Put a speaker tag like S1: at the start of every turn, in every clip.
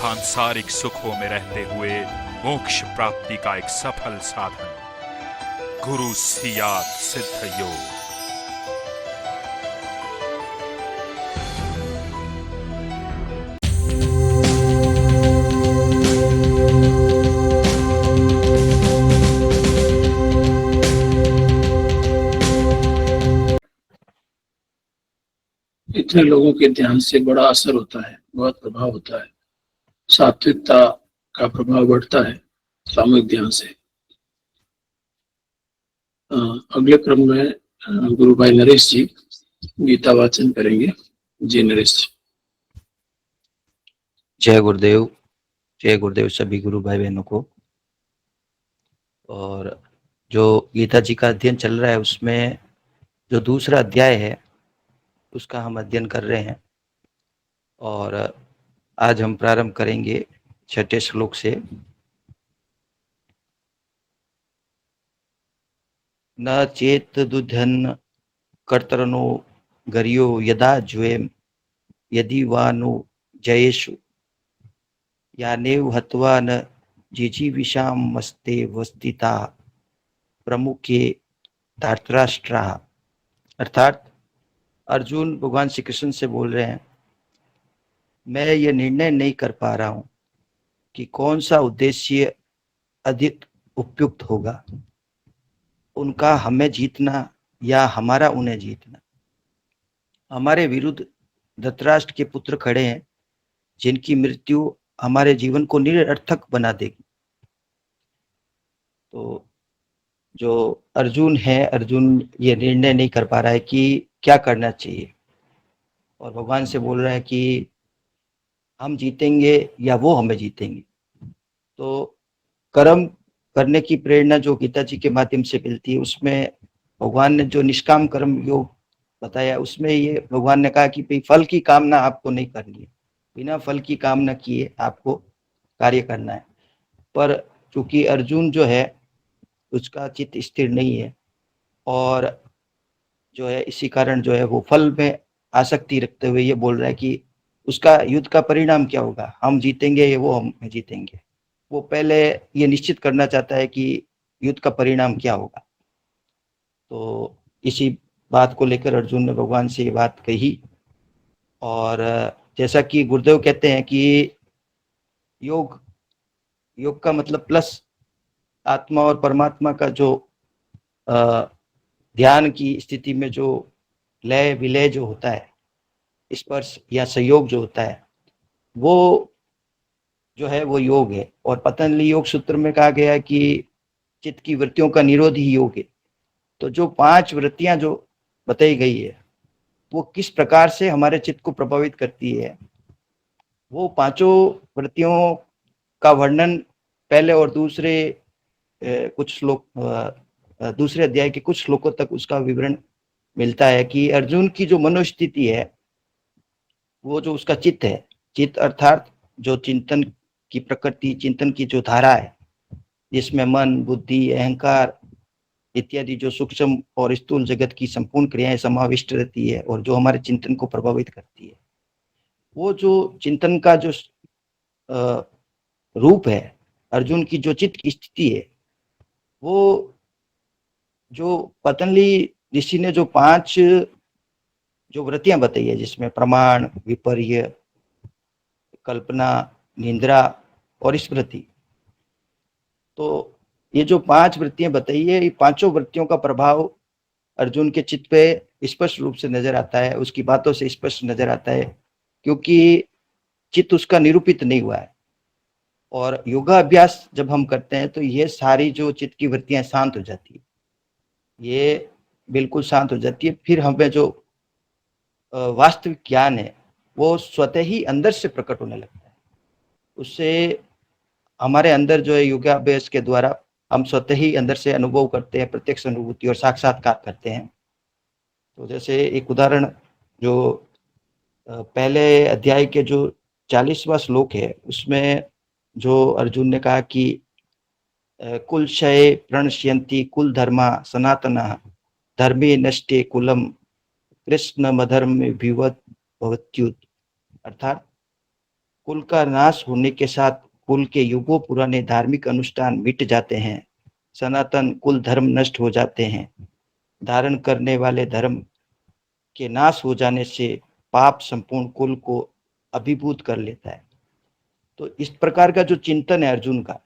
S1: सांसारिक सुखों में रहते हुए मोक्ष प्राप्ति का एक सफल साधन, गुरु सियात सिद्ध योग।
S2: इतने लोगों के ध्यान से बड़ा असर होता है, बहुत प्रभाव होता है, सात्विकता का प्रभाव बढ़ता है सामूहिक ध्यान से। अगले क्रम में गुरु भाई नरेश जी गीता वाचन करेंगे। जी नरेश जी।
S3: जय गुरुदेव, जय गुरुदेव सभी गुरु भाई बहनों को। और जो गीता जी का अध्ययन चल रहा है उसमें जो दूसरा अध्याय है उसका हम अध्ययन कर रहे हैं और आज हम प्रारंभ करेंगे 6ठे श्लोक से। न चेत दुधन कर्तरनो गरियो यदा ज्वेम यदि वा नु जयेषु यानेव हत्वा न जिजीविषाम मस्ते वस्थिता प्रमुखे धार्तराष्ट्रा। अर्थात अर्जुन भगवान श्री कृष्ण से बोल रहे हैं, मैं ये निर्णय नहीं कर पा रहा हूं कि कौन सा उद्देश्य अधिक उपयुक्त होगा, उनका हमें जीतना या हमारा उन्हें जीतना। हमारे विरुद्ध धृतराष्ट्र के पुत्र खड़े हैं जिनकी मृत्यु हमारे जीवन को निरर्थक बना देगी। तो जो अर्जुन है, अर्जुन ये निर्णय नहीं कर पा रहा है कि क्या करना चाहिए और भगवान से बोल रहा है कि हम जीतेंगे या वो हमें जीतेंगे। तो कर्म करने की प्रेरणा जो गीता जी के माध्यम से मिलती है उसमें भगवान ने जो निष्काम कर्म योग बताया उसमें ये भगवान ने कहा कि भाई फल की कामना आपको नहीं करनी है, बिना फल की कामना किए आपको कार्य करना है। पर चूंकि अर्जुन जो है उसका चित्त स्थिर नहीं है और जो है इसी कारण जो है वो फल में आसक्ति रखते हुए ये बोल रहा है कि उसका युद्ध का परिणाम क्या होगा, हम जीतेंगे या वो हम जीतेंगे। वो पहले ये निश्चित करना चाहता है कि युद्ध का परिणाम क्या होगा। तो इसी बात को लेकर अर्जुन ने भगवान से ये बात कही। और जैसा कि गुरुदेव कहते हैं कि योग का मतलब प्लस आत्मा और परमात्मा का जो ध्यान की स्थिति में जो लय विलय जो होता है, स्पर्श या संयोग जो होता है, वो जो है वो योग है। और पतंजलि योग सूत्र में कहा गया है कि चित्त की वृत्तियों का निरोध ही योग है। तो जो 5 वृत्तियां जो बताई गई है वो किस प्रकार से हमारे चित्त को प्रभावित करती है, वो 5 वृत्तियों का वर्णन पहले और दूसरे कुछ श्लोक दूसरे अध्याय के कुछ श्लोकों तक उसका विवरण मिलता है कि अर्जुन की जो मनोस्थिति है, वो जो उसका चित्त है, चित्त अर्थात जो चिंतन की प्रकृति, चिंतन की जो धारा है जिसमें मन, बुद्धि, अहंकार इत्यादि जो सूक्ष्म और स्थूल जगत की संपूर्ण क्रियाएं समाविष्ट रहती है और जो हमारे चिंतन को प्रभावित करती है, वो जो चिंतन का जो रूप है, अर्जुन की जो चित्त की स्थिति है, वो जो पतंजलि ऋषि ने जो 5 जो वृत्तियां बताई है जिसमें प्रमाण, विपर्य, कल्पना, निंद्रा और स्मृति, तो ये जो 5 वृत्तियां बताई है, ये 5 वृत्तियों का प्रभाव अर्जुन के चित्त पे स्पष्ट रूप से नजर आता है, उसकी बातों से स्पष्ट नजर आता है, क्योंकि चित्त उसका निरूपित नहीं हुआ है। और योगाभ्यास जब हम करते हैं तो ये सारी जो चित्त की वृत्तियां शांत हो जाती है, ये बिल्कुल शांत हो जाती है। फिर हमें जो वास्तविक ज्ञान है वो स्वतः ही अंदर से प्रकट होने लगता है। उससे हमारे अंदर जो है योगाभ्यास के द्वारा हम स्वतः ही अंदर से अनुभव करते हैं, प्रत्यक्ष अनुभूति और साक्षात्कार करते हैं। तो जैसे एक उदाहरण, जो पहले अध्याय के जो 40वां श्लोक है उसमें जो अर्जुन ने कहा कि कुल क्षय प्रणश्यन्ति कुल धर्मा सनातना धर्मे नष्टे कुलम कृष्ण मधर्म विवत भवत्युत। अर्थात कुल का नाश होने के साथ कुल के युगों पुराने धार्मिक अनुष्ठान मिट जाते हैं, सनातन कुल धर्म नष्ट हो जाते हैं, धारण करने वाले धर्म के नाश हो जाने से पाप संपूर्ण कुल को अभिभूत कर लेता है। तो इस प्रकार का जो चिंतन है अर्जुन का,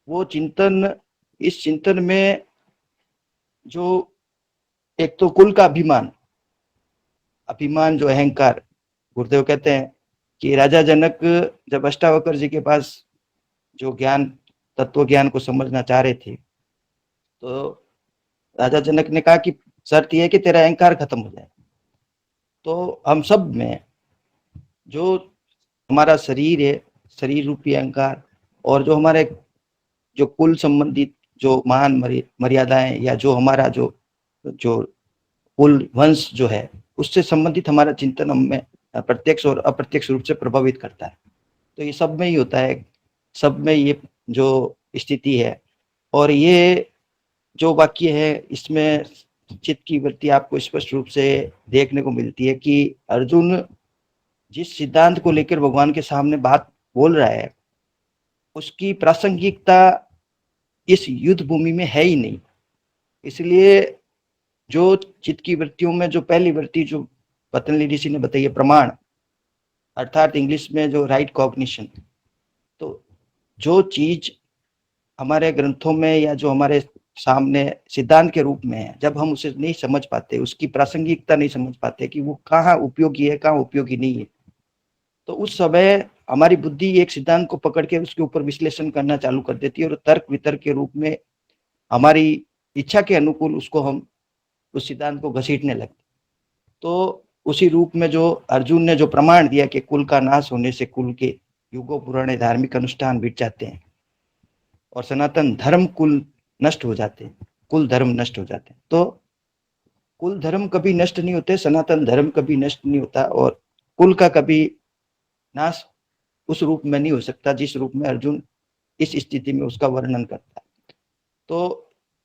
S3: वो चिंतन, इस चिंतन में जो एक तो कुल का अभिमान, अभिमान जो अहंकार, गुरुदेव कहते हैं कि राजा जनक जब अष्टावक्र जी के पास जो ज्ञान, तत्व ज्ञान को समझना चाह रहे थे, तो राजा जनक ने कहा कि शर्त यह है कि तेरा अहंकार खत्म हो जाए। तो हम सब में जो हमारा शरीर है, शरीर रूपी अहंकार, और जो हमारे जो कुल संबंधित जो मान मर्यादाएं, या जो हमारा जो जो कुल वंश जो है, उससे संबंधित हमारा चिंतन हमें प्रत्यक्ष और अप्रत्यक्ष रूप से प्रभावित करता है। तो ये सब में ही होता है, सब में ये जो स्थिति है। और ये जो वाक्य है, इसमें चित्त की वृत्ति आपको स्पष्ट रूप से देखने को मिलती है कि अर्जुन जिस सिद्धांत को लेकर भगवान के सामने बात बोल रहा है, उसकी प्रासंगिकता इस युद्ध भूमि में है ही नहीं। इसलिए जो चित्त की वृत्तियों में जो पहली वृत्ति जो पतंजलि ऋषि ने बताई है, प्रमाण, अर्थात इंग्लिश में जो राइट कॉग्निशन, तो जो चीज हमारे ग्रंथों में या जो हमारे सामने सिद्धांत के रूप में है, जब हम उसे नहीं समझ पाते, उसकी प्रासंगिकता नहीं समझ पाते कि वो कहाँ उपयोगी है, कहाँ उपयोगी नहीं है, तो उस समय हमारी बुद्धि एक सिद्धांत को पकड़ के उसके ऊपर विश्लेषण करना चालू कर देती है, और तर्क वितर्क के रूप में हमारी इच्छा के अनुकूल उसको हम उस सिद्धांत को घसीटने लगते। तो उसी रूप में जो अर्जुन ने जो प्रमाण दिया कि कुल का नाश होने से कुल के युगों पुराने धार्मिक अनुष्ठान मिट जाते हैं और सनातन धर्म कुल नष्ट हो जाते हैं, कुल धर्म नष्ट हो जाते हैं। तो कुल धर्म कभी नष्ट नहीं होते, सनातन धर्म कभी नष्ट नहीं होता, और कुल का कभी नाश उस रूप में नहीं हो सकता जिस रूप में अर्जुन इस स्थिति में उसका वर्णन करता है। तो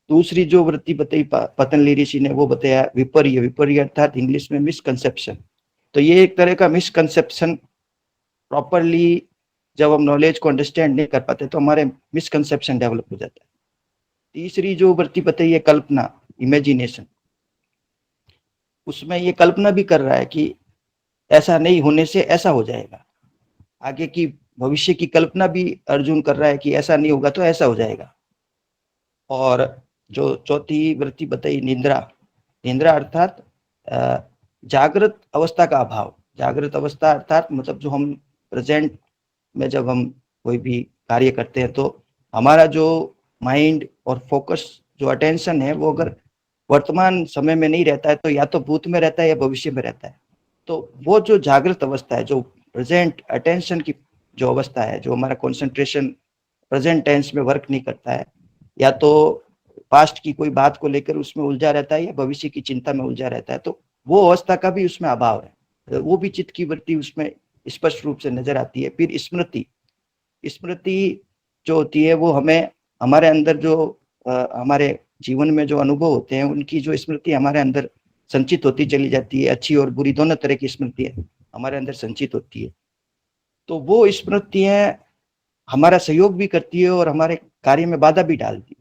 S3: दूसरी जो वृत्ति बताई पतंजलि ऋषि ने, वो बताया विपर्य। विपर्य अर्थात इंग्लिश में मिसकंसेप्शन। तो ये एक तरह का मिसकंसेप्शन, प्रॉपरली जब हम नॉलेज को अंडरस्टैंड नहीं कर पाते तो हमारे मिसकंसेप्शन डेवलप हो जाता है। तीसरी जो वृत्ति बताई है कल्पना, इमेजिनेशन, उसमें ये कल्पना भी कर रहा है कि ऐसा नहीं होने से ऐसा हो जाएगा, आगे की भविष्य की कल्पना भी अर्जुन कर रहा है कि ऐसा नहीं होगा तो ऐसा हो जाएगा। और जो चौथी वृत्ति बताई निद्रा, निद्रा अर्थात जागृत अवस्था का अभाव। जागृत अवस्था अर्थात मतलब जो हम प्रेजेंट में जब हम कोई भी कार्य करते हैं तो हमारा जो माइंड और फोकस, जो अटेंशन है, वो अगर वर्तमान समय में नहीं रहता है तो या तो भूत में रहता है या भविष्य में रहता है। तो वो जो जागृत अवस्था है, जो प्रेजेंट अटेंशन की जो अवस्था है, जो हमारा कंसंट्रेशन प्रेजेंट टेंस में वर्क नहीं करता है, या तो पास्ट की कोई बात को लेकर उसमें उलझा रहता है या भविष्य की चिंता में उलझा रहता है, तो वो अवस्था का भी उसमें अभाव है। वो भी चित्त की वृत्ति उसमें स्पष्ट रूप से नजर आती है। फिर स्मृति, स्मृति जो होती है वो हमें हमारे अंदर जो हमारे जीवन में जो अनुभव होते हैं उनकी जो स्मृति हमारे अंदर संचित होती चली जाती है। अच्छी और बुरी दोनों तरह की स्मृतियां हमारे अंदर संचित होती है। तो वो स्मृतियां हमारा सहयोग भी करती है और हमारे कार्य में बाधा भी डालती है।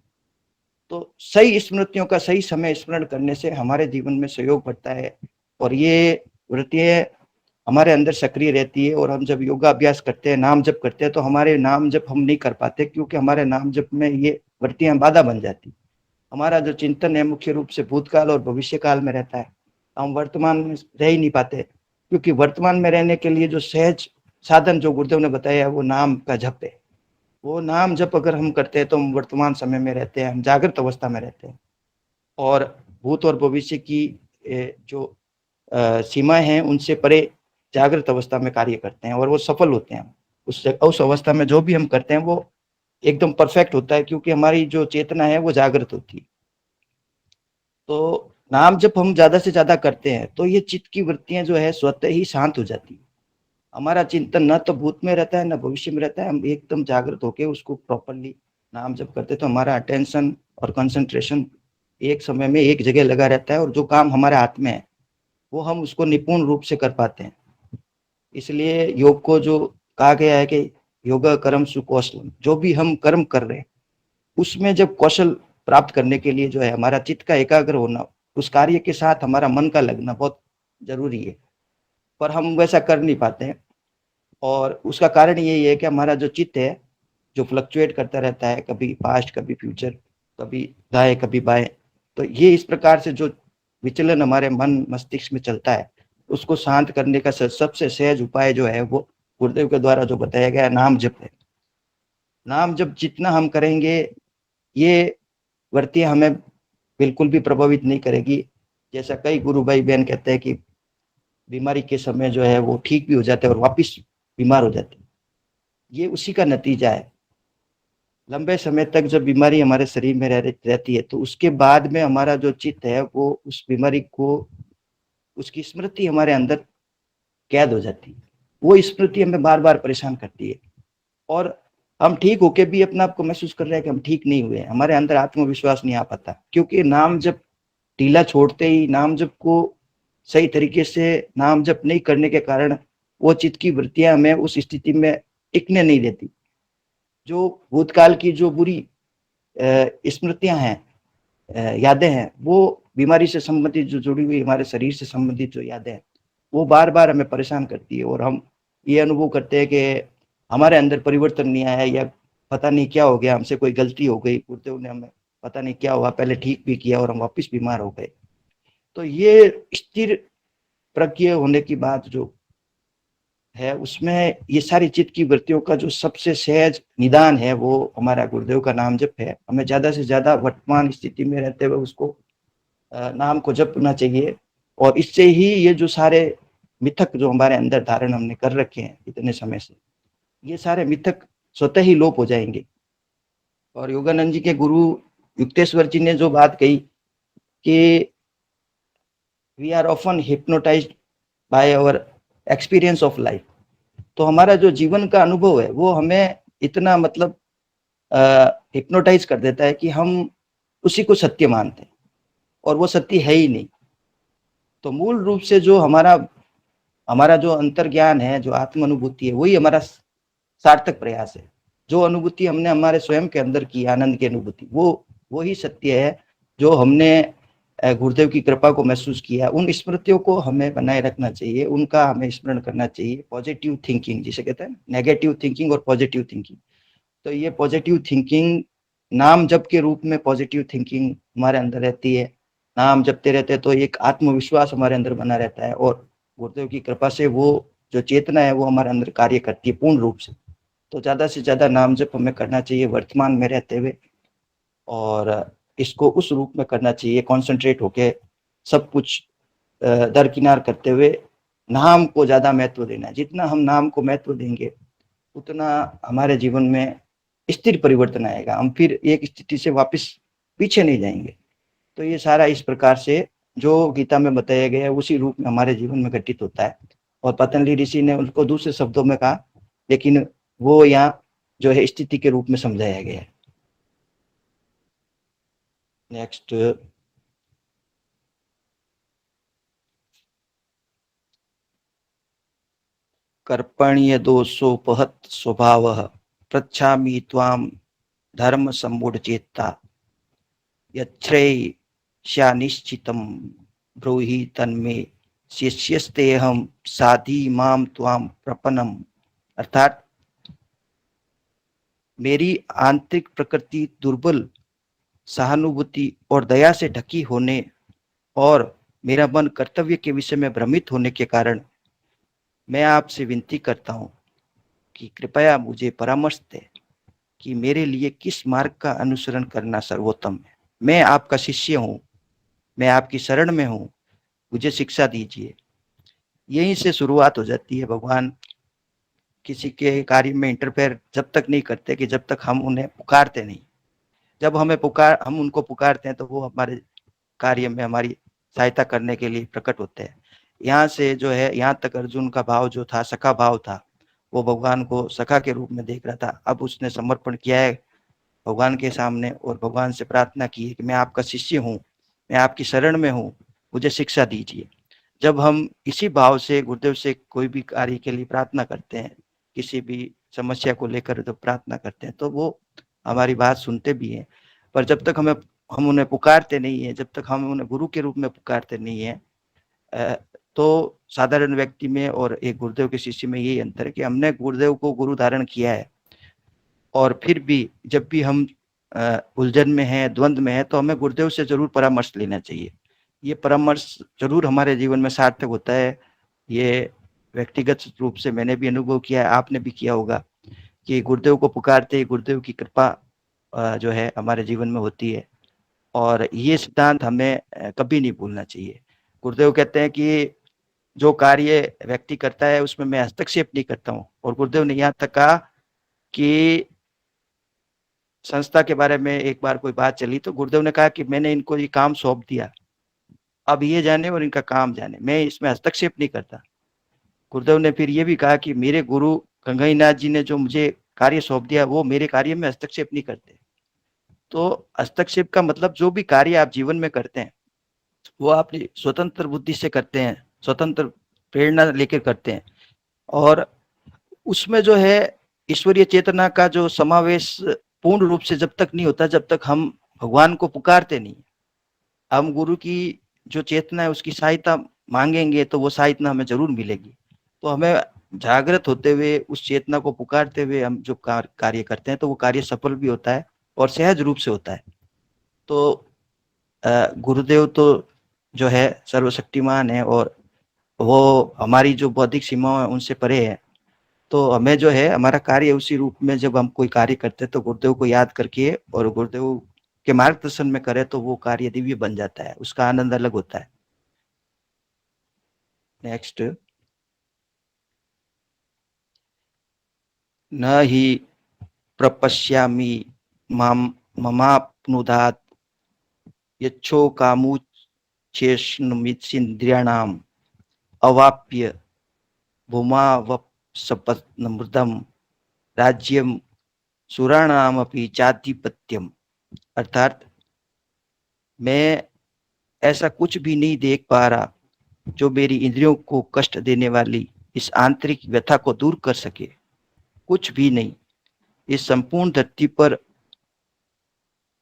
S3: तो सही स्मृतियों का सही समय स्मरण करने से हमारे जीवन में सहयोग बढ़ता है और ये वृत्तियां हमारे अंदर सक्रिय रहती है। और हम जब योगा अभ्यास करते हैं, नाम जप करते हैं, तो हमारे नाम जप हम नहीं कर पाते क्योंकि हमारे नाम जप में ये वृत्तियां बाधा बन जाती। हमारा जो चिंतन है मुख्य रूप से भूतकाल और भविष्य काल में रहता है। हम वर्तमान में रह ही नहीं पाते क्योंकि वर्तमान में रहने के लिए जो सहज साधन जो गुरुदेव ने बताया है वो नाम का जप है। वो नाम जप अगर हम करते हैं तो हम वर्तमान समय में रहते हैं, हम जागृत अवस्था में रहते हैं और भूत और भविष्य की जो सीमाएं हैं उनसे परे जागृत अवस्था में कार्य करते हैं और वो सफल होते हैं। उस अवस्था में जो भी हम करते हैं वो एकदम परफेक्ट होता है क्योंकि हमारी जो चेतना है वो जागृत होती है। तो नाम जब हम ज्यादा से ज्यादा करते हैं तो ये चित्त की वृत्तियां जो है स्वतः ही शांत हो जाती है। हमारा चिंतन न तो भूत में रहता है न भविष्य में रहता है, हम एकदम जागृत होकर उसको प्रॉपरली नाम जब करते हैं तो हमारा अटेंशन और कंसंट्रेशन एक समय में एक जगह लगा रहता है और जो काम हमारे हाथ में है वो हम उसको निपुण रूप से कर पाते हैं। इसलिए योग को जो कहा गया है कि योग कर्म सुकौशलम, जो भी हम कर्म कर रहे हैं उसमें जब कौशल प्राप्त करने के लिए जो है हमारा चित्त का एकाग्र होना, उस कार्य के साथ हमारा मन का लगना बहुत जरूरी है, पर हम वैसा कर नहीं पाते हैं। और उसका कारण यही है कि हमारा जो चित्त है जो फ्लक्चुएट करता रहता है, कभी पास्ट कभी फ्यूचर, कभी दाएं कभी बाएं, तो ये इस प्रकार से जो विचलन हमारे मन मस्तिष्क में चलता है उसको शांत करने का सबसे सहज उपाय जो है वो गुरुदेव के द्वारा जो बताया गया नाम जप है। नाम जप जितना हम करेंगे ये वृत्तियां हमें बिल्कुल भी प्रभावित नहीं करेगी। जैसा कई गुरु भाई बहन कहते हैं कि बीमारी के समय जो है वो ठीक भी हो जाते हैं और वापिस बीमार हो जाते हैं, ये उसी का नतीजा है। लंबे समय तक जब बीमारी हमारे शरीर में रहती है तो उसके बाद में हमारा जो चित्त है वो उस बीमारी को, उसकी स्मृति हमारे अंदर कैद हो जाती है, वो स्मृति हमें बार बार परेशान करती है और हम ठीक होके भी अपने आप को महसूस कर रहे हैं कि हम ठीक नहीं हुए, हमारे अंदर आत्मविश्वास नहीं आ पाता, क्योंकि नाम जब टीला छोड़ते ही, नाम जब को सही तरीके से नाम जप नहीं करने के कारण वो चित्त की वृत्तियां हमें उस स्थिति में टिकने नहीं देती। जो भूतकाल की जो बुरी स्मृतियां हैं, यादें हैं, वो बीमारी से संबंधित जो जुड़ी हुई हमारे शरीर से संबंधित जो यादें हैं वो बार बार हमें परेशान करती है और हम ये अनुभव करते हैं कि हमारे अंदर परिवर्तन नहीं आया या पता नहीं क्या हो गया, हमसे कोई गलती हो गई, गुरुदेव ने हमें पता नहीं क्या हुआ पहले ठीक भी किया और हम वापस बीमार हो गए। तो ये स्थिर प्रज्ञ होने की बात जो है उसमें ये सारी चित्त की वृत्तियों का जो सबसे सहज निदान है वो हमारा गुरुदेव का नाम जप है। हमें ज्यादा से ज्यादा वर्तमान स्थिति में रहते हुए उसको नाम को जपना चाहिए और इससे ही ये जो सारे मिथक जो हमारे अंदर धारण हमने कर रखे हैं इतने समय से, ये सारे मिथक स्वतः ही लोप हो जाएंगे। और योगानंद जी के गुरु युक्तेश्वर जी ने जो बात कही कि we are often hypnotised by our experience of life, तो हमारा जो जीवन का अनुभव है वो हमें इतना मतलब हिप्नोटाइज कर देता है कि हम उसी को सत्य मानते हैं और वो सत्य है ही नहीं। तो मूल रूप से जो हमारा जो अंतर्ज्ञान है, जो आत्म अनुभूति है, वही हमारा सार्थक प्रयास है। जो अनुभूति हमने हमारे स्वयं के अंदर की, आनंद की अनुभूति, वो ही सत्य है जो हमने गुरुदेव की कृपा को महसूस किया। उन स्मृतियों को हमें बनाए रखना चाहिए, उनका हमें स्मरण करना चाहिए। पॉजिटिव थिंकिंग जिसे कहते हैं, नेगेटिव थिंकिंग और पॉजिटिव थिंकिंग। तो ये पॉजिटिव थिंकिंग नाम जप के रूप में पॉजिटिव थिंकिंग हमारे अंदर रहती है। नाम जपते रहते हैं तो एक आत्मविश्वास हमारे अंदर बना रहता है और गुरुदेव की कृपा से वो जो चेतना है वो हमारे अंदर कार्य करती है पूर्ण रूप से। तो ज्यादा से ज्यादा नाम जप हमें करना चाहिए वर्तमान में रहते हुए और इसको उस रूप में करना चाहिए, कॉन्सेंट्रेट होके सब कुछ दरकिनार करते हुए नाम को ज्यादा महत्व देना है। जितना हम नाम को महत्व देंगे उतना हमारे जीवन में स्थिर परिवर्तन आएगा, हम फिर एक स्थिति से वापस पीछे नहीं जाएंगे। तो ये सारा इस प्रकार से जो गीता में बताया गया है उसी रूप में हमारे जीवन में घटित होता है। और पतंजलि ऋषि ने उसको दूसरे शब्दों में कहा, लेकिन वो यहाँ जो है स्थिति के रूप में समझाया गया है। नेक्स्ट, कर्पण्य दोषोपहत स्वभावः पृच्छामि त्वां धर्म सम्मूढ़ चेता यच्छ्रेयस्यानिश्चितं ब्रूहि तन्मे शिष्यस्तेहं साधि माम त्वां प्रपन्नम। अर्थात मेरी आंतरिक प्रकृति दुर्बल, सहानुभूति और दया से ढकी होने और मेरा मन कर्तव्य के विषय में भ्रमित होने के कारण मैं आपसे विनती करता हूँ कि कृपया मुझे परामर्श दें कि मेरे लिए किस मार्ग का अनुसरण करना सर्वोत्तम है। मैं आपका शिष्य हूँ, मैं आपकी शरण में हूँ, मुझे शिक्षा दीजिए। यहीं से शुरुआत हो जाती है। भगवान किसी के कार्य में इंटरफेयर जब तक नहीं करते कि जब तक हम उन्हें पुकारते नहीं। जब हम उनको पुकारते हैं तो वो हमारे कार्य में हमारी सहायता करने के लिए प्रकट होते हैं। यहाँ से जो है, यहाँ तक अर्जुन का भाव जो था, सखा भाव था, वो भगवान को सखा के रूप में देख रहा था। अब उसने समर्पण किया है भगवान के सामने और भगवान से प्रार्थना की है कि मैं आपका शिष्य हूँ, मैं आपकी शरण में हूँ, मुझे शिक्षा दीजिए। जब हम इसी भाव से गुरुदेव से कोई भी कार्य के लिए प्रार्थना करते हैं किसी भी समस्या को लेकर जब प्रार्थना करते हैं तो वो हमारी बात सुनते भी हैं, पर जब तक हम उन्हें पुकारते नहीं है, जब तक हम उन्हें गुरु के रूप में पुकारते नहीं है, तो साधारण व्यक्ति में और एक गुरुदेव के शिष्य में यही अंतर है कि हमने गुरुदेव को गुरु धारण किया है, और फिर भी जब भी हम उलझन में हैं, द्वंद्व में हैं, तो हमें गुरुदेव से जरूर परामर्श लेना चाहिए। ये परामर्श जरूर हमारे जीवन में सार्थक होता है। ये व्यक्तिगत रूप से मैंने भी अनुभव किया है, आपने भी किया होगा कि गुरुदेव को पुकारते ही गुरुदेव की कृपा जो है हमारे जीवन में होती है, और ये सिद्धांत हमें कभी नहीं भूलना चाहिए। गुरुदेव कहते हैं कि जो कार्य व्यक्ति करता है उसमें मैं हस्तक्षेप नहीं करता हूँ, और गुरुदेव ने यहाँ तक कहा कि संस्था के बारे में एक बार कोई बात चली तो गुरुदेव ने कहा कि मैंने इनको ये काम सौंप दिया, अब ये जाने और इनका काम जाने, मैं इसमें हस्तक्षेप नहीं करता। गुरुदेव ने फिर ये भी कहा कि मेरे गुरु गंगाईनाथ जी ने जो मुझे कार्य सौंप दिया वो मेरे कार्य में हस्तक्षेप नहीं करते। तो हस्तक्षेप का मतलब जो भी कार्य आप जीवन में करते हैं वो अपनी स्वतंत्र बुद्धि से करते हैं, स्वतंत्र प्रेरणा लेकर करते हैं, और उसमें जो है ईश्वरीय चेतना का जो समावेश पूर्ण रूप से जब तक नहीं होता, जब तक हम भगवान को पुकारते नहीं। हम गुरु की जो चेतना है उसकी सहायता मांगेंगे तो वो सहायता हमें जरूर मिलेगी। तो हमें जागृत होते हुए उस चेतना को पुकारते हुए हम जो कार्य करते हैं तो वो कार्य सफल भी होता है और सहज रूप से होता है। तो गुरुदेव तो जो है सर्वशक्तिमान है और वो हमारी जो बौद्धिक सीमाओं है उनसे परे है। तो हमें जो है हमारा कार्य उसी रूप में जब हम कोई कार्य करते हैं तो गुरुदेव को याद करके और गुरुदेव के मार्गदर्शन में करें तो वो कार्य दिव्य बन जाता है, उसका आनंद अलग होता है। नेक्स्ट, न ही प्रपश्यामि ममाप्नुदात् यच्छो कामुच्छेष्णमिन्द्रियाणाम् अवाप्य भूमावसपत्नमृतम राज्यम सुराणामपि चाधिपत्यम। अर्थात मैं ऐसा कुछ भी नहीं देख पा रहा जो मेरी इंद्रियों को कष्ट देने वाली इस आंतरिक व्यथा को दूर कर सके, कुछ भी नहीं। इस संपूर्ण धरती पर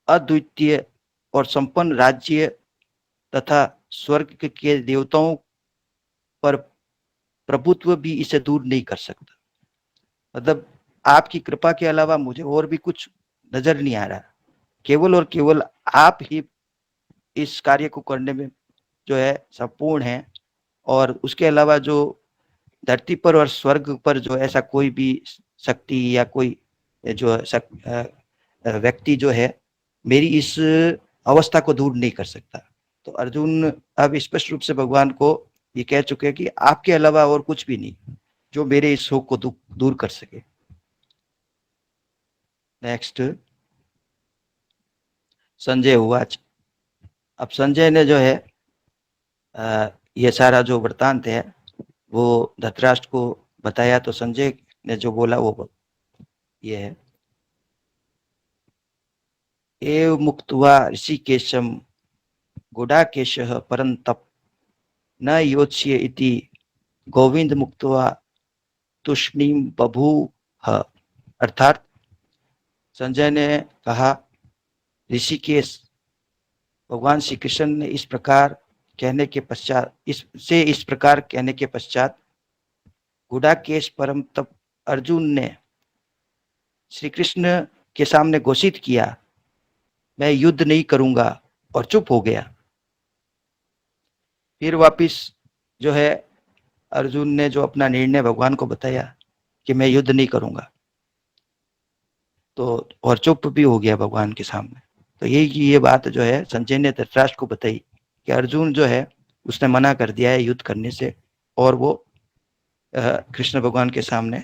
S3: अद्वितीय और संपन्न राज्य तथा स्वर्ग के देवताओं पर प्रभुत्व भी इसे दूर नहीं कर सकता। मतलब आपकी कृपा के अलावा मुझे और भी कुछ नजर नहीं आ रहा, केवल और केवल आप ही इस कार्य को करने में जो है संपूर्ण है, और उसके अलावा जो धरती पर और स्वर्ग पर जो ऐसा कोई भी शक्ति या कोई जो व्यक्ति जो है मेरी इस अवस्था को दूर नहीं कर सकता। तो अर्जुन अब स्पष्ट रूप से भगवान को ये कह चुके हैं कि आपके अलावा और कुछ भी नहीं जो मेरे इस शोक को दूर कर सके। नेक्स्ट, संजय उवाच। अब संजय ने जो है ये सारा जो वृत्तांत है वो धृतराष्ट्र को बताया, तो संजय ने जो बोला वो ये है, एव मुक्त्वा ऋषिकेशम गुडाकेशः परन्तप न योत्स्य इति गोविंद मुक्त्वा तुष्णीम बभूव। अर्थात संजय ने कहा, ऋषिकेश भगवान श्री कृष्ण ने इस प्रकार कहने के पश्चात गुडाकेश परम तप अर्जुन ने श्री कृष्ण के सामने घोषित किया, मैं युद्ध नहीं करूंगा, और चुप हो गया। फिर वापिस जो है अर्जुन ने जो अपना निर्णय भगवान को बताया कि मैं युद्ध नहीं करूंगा, तो और चुप भी हो गया भगवान के सामने। तो ये बात जो है संजय ने धृतराष्ट्र को बताई कि अर्जुन जो है उसने मना कर दिया है युद्ध करने से, और वो कृष्ण भगवान के सामने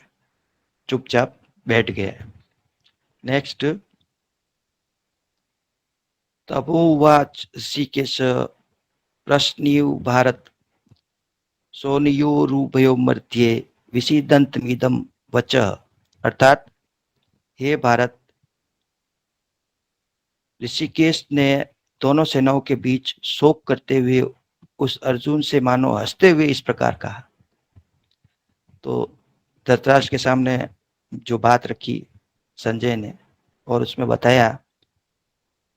S3: चुपचाप बैठ गया है। नेक्स्ट, तपोवाच ऋषिकेश प्रश्नियु भारत सोनयोरुभयो मध्ये विषीदन्तमिदं वचः। अर्थात हे भारत, ऋषिकेश ने दोनों सेनाओं के बीच शोक करते हुए उस अर्जुन से मानो हंसते हुए इस प्रकार कहा। तो धृतराष्ट्र के सामने जो बात रखी संजय ने, और उसमें बताया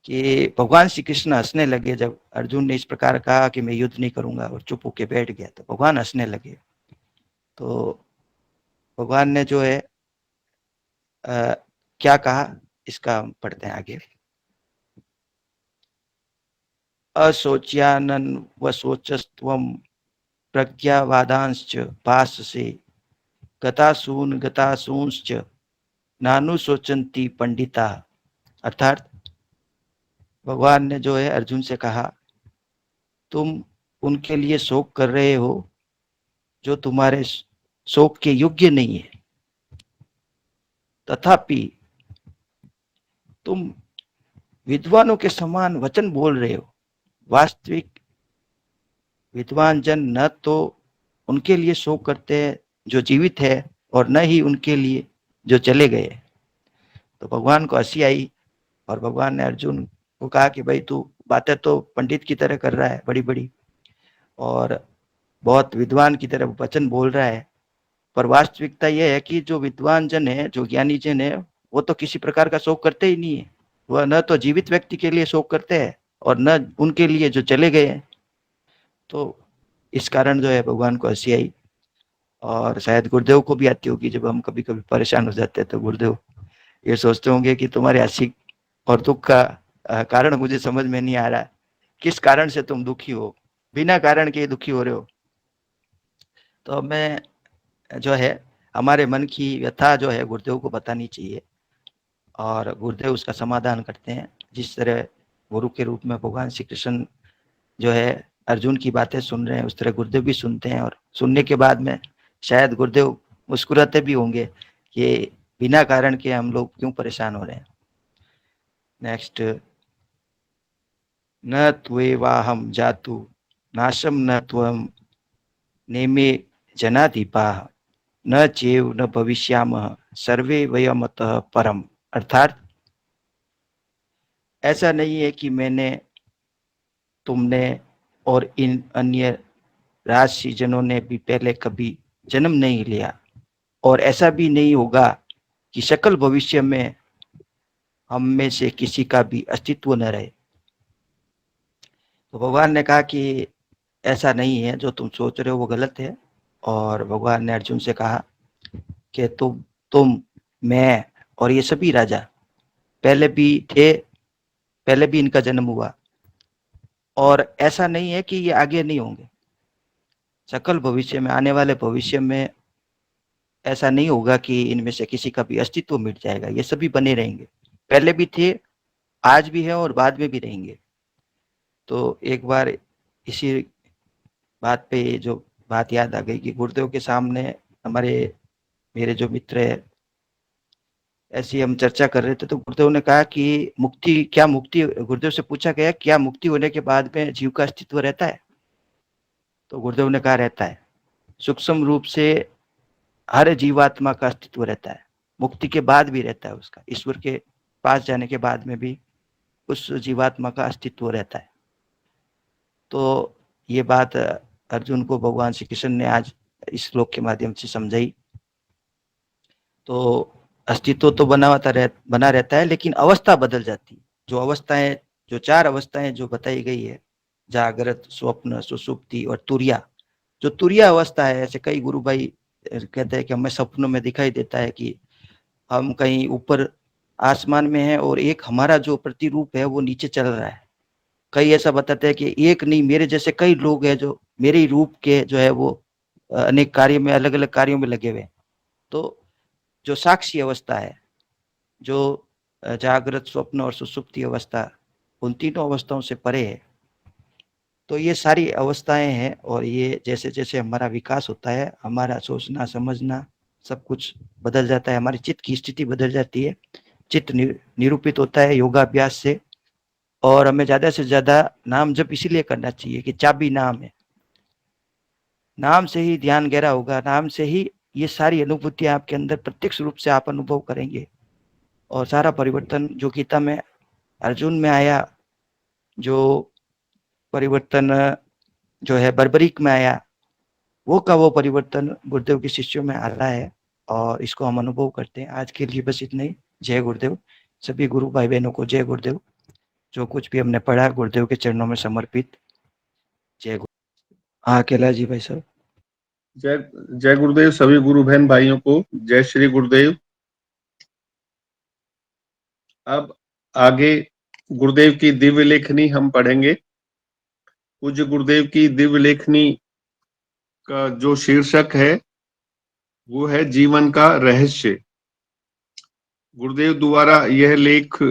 S3: कि भगवान श्री कृष्ण हंसने लगे जब अर्जुन ने इस प्रकार कहा कि मैं युद्ध नहीं करूंगा, और चुप होके बैठ गया, तो भगवान हंसने लगे। तो भगवान ने जो है क्या कहा, इसका हम पढ़ते हैं आगे। असोच्यानन व सोचस्त्वम प्रज्ञावादांश्च भाससे गतासूंश्च नानु सोचंती पंडिता। अर्थात भगवान ने जो है अर्जुन से कहा, तुम उनके लिए शोक कर रहे हो जो तुम्हारे शोक के योग्य नहीं है, तथापि तुम विद्वानों के समान वचन बोल रहे हो। वास्तविक विद्वान जन न तो उनके लिए शोक करते हैं जो जीवित है, और न ही उनके लिए जो चले गए। तो भगवान को हंसी आई, और भगवान ने अर्जुन को कहा कि भाई तू बातें तो पंडित की तरह कर रहा है बड़ी बड़ी, और बहुत विद्वान की तरह वचन बोल रहा है, पर वास्तविकता यह है कि जो विद्वान जन है, जो ज्ञानी जन है, वो तो किसी प्रकार का शोक करते ही नहीं है। वह न तो जीवित व्यक्ति के लिए शोक करते हैं और न उनके लिए जो चले गए हैं। तो इस कारण जो है भगवान को हंसी आई, और शायद गुरुदेव को भी आती होगी। जब हम कभी कभी परेशान हो जाते हैं तो गुरुदेव ये सोचते होंगे कि तुम्हारे हंसी और दुख का कारण मुझे समझ में नहीं आ रहा, किस कारण से तुम दुखी हो, बिना कारण के दुखी हो रहे हो। तो हमें जो है हमारे मन की व्यथा जो है गुरुदेव को बतानी चाहिए, और गुरुदेव उसका समाधान करते हैं। जिस तरह गुरु के रूप में भगवान श्री कृष्ण जो है अर्जुन की बातें सुन रहे हैं, उस तरह गुरुदेव भी सुनते हैं, और सुनने के बाद में शायद गुरुदेव मुस्कुराते भी होंगे कि बिना कारण के हम लोग क्यों परेशान हो रहे हैं। नेक्स्ट, न त्वेवाहम जातु नाशम न त्वम नेमे जनाधिपाः न चेव न भविष्यामः सर्वे वयमतः परम। अर्थात ऐसा नहीं है कि मैंने, तुमने और इन अन्य राजसी जनों ने भी पहले कभी जन्म नहीं लिया, और ऐसा भी नहीं होगा कि सकल भविष्य में हम में से किसी का भी अस्तित्व न रहे। तो भगवान ने कहा कि ऐसा नहीं है, जो तुम सोच रहे हो वो गलत है। और भगवान ने अर्जुन से कहा कि तुम मैं और ये सभी राजा पहले भी थे, पहले भी इनका जन्म हुआ, और ऐसा नहीं है कि ये आगे नहीं होंगे। सकल भविष्य में, आने वाले भविष्य में ऐसा नहीं होगा कि इनमें से किसी का भी अस्तित्व मिट जाएगा। ये सभी बने रहेंगे, पहले भी थे, आज भी है और बाद में भी रहेंगे। तो एक बार इसी बात पे जो बात याद आ गई कि गुरुदेव के सामने मेरे जो मित्र है, ऐसी हम चर्चा कर रहे थे, तो गुरुदेव ने कहा कि गुरुदेव से पूछा गया क्या मुक्ति होने के बाद में जीव का अस्तित्व रहता है? तो गुरुदेव ने कहा रहता है। सूक्ष्म रूप से हर जीवात्मा का अस्तित्व रहता है, मुक्ति के बाद भी रहता है उसका, ईश्वर के पास जाने के बाद में भी उस जीवात्मा का अस्तित्व रहता है। तो ये बात अर्जुन को भगवान श्री कृष्ण ने आज इस श्लोक के माध्यम से समझाई। तो अस्तित्व तो बना रहता है, लेकिन अवस्था बदल जाती है। जो अवस्थाएं, जो 4 अवस्थाएं जो बताई गई है, जागृत, स्वप्न, सुषुप्ति और तुरिया। जो तुरिया अवस्था है, ऐसे कई गुरु भाई कहते हैं कि हमें सपनों में दिखाई देता है कि हम कहीं ऊपर आसमान में हैं और एक हमारा जो प्रतिरूप है वो नीचे चल रहा है। कई ऐसा बताते हैं कि एक नहीं, मेरे जैसे कई लोग हैं जो मेरे ही रूप के जो है वो अनेक कार्य में, अलग अलग कार्यों में लगे हुए हैं। तो जो साक्षी अवस्था है, जो जागृत, स्वप्न और सुषुप्ति अवस्था, उन तीनों अवस्थाओं से परे है। तो ये सारी अवस्थाएं हैं, और ये जैसे जैसे हमारा विकास होता है, हमारा सोचना समझना सब कुछ बदल जाता है, हमारी चित्त की स्थिति बदल जाती है, चित्त निरूपित होता है योगाभ्यास से। और हमें ज्यादा से ज्यादा नाम जप इसीलिए करना चाहिए कि चाबी नाम है, नाम से ही ध्यान गहरा होगा, नाम से ही ये सारी अनुभूतियां आपके अंदर प्रत्यक्ष रूप से आप अनुभव करेंगे। और सारा परिवर्तन जो गीता में अर्जुन में आया, जो परिवर्तन जो है बर्बरीक में आया, वो का वो परिवर्तन गुरुदेव के शिष्यों में आ रहा है। और इसको हम अनुभव करते हैं। आज के लिए बस इतना ही। जय गुरुदेव। सभी गुरु भाई बहनों को जय गुरुदेव। जो कुछ भी हमने पढ़ा गुरुदेव के चरणों में समर्पित। जय गुरु। हाँ कैलाश जी भाई साहब।
S4: जय जय गुरुदेव सभी गुरु बहन भाइयों को जय श्री गुरुदेव। अब आगे गुरुदेव की दिव्य लेखनी हम पढ़ेंगे। पूज्य गुरुदेव की दिव्य लेखनी का जो शीर्षक है वो है जीवन का रहस्य। गुरुदेव द्वारा यह लेख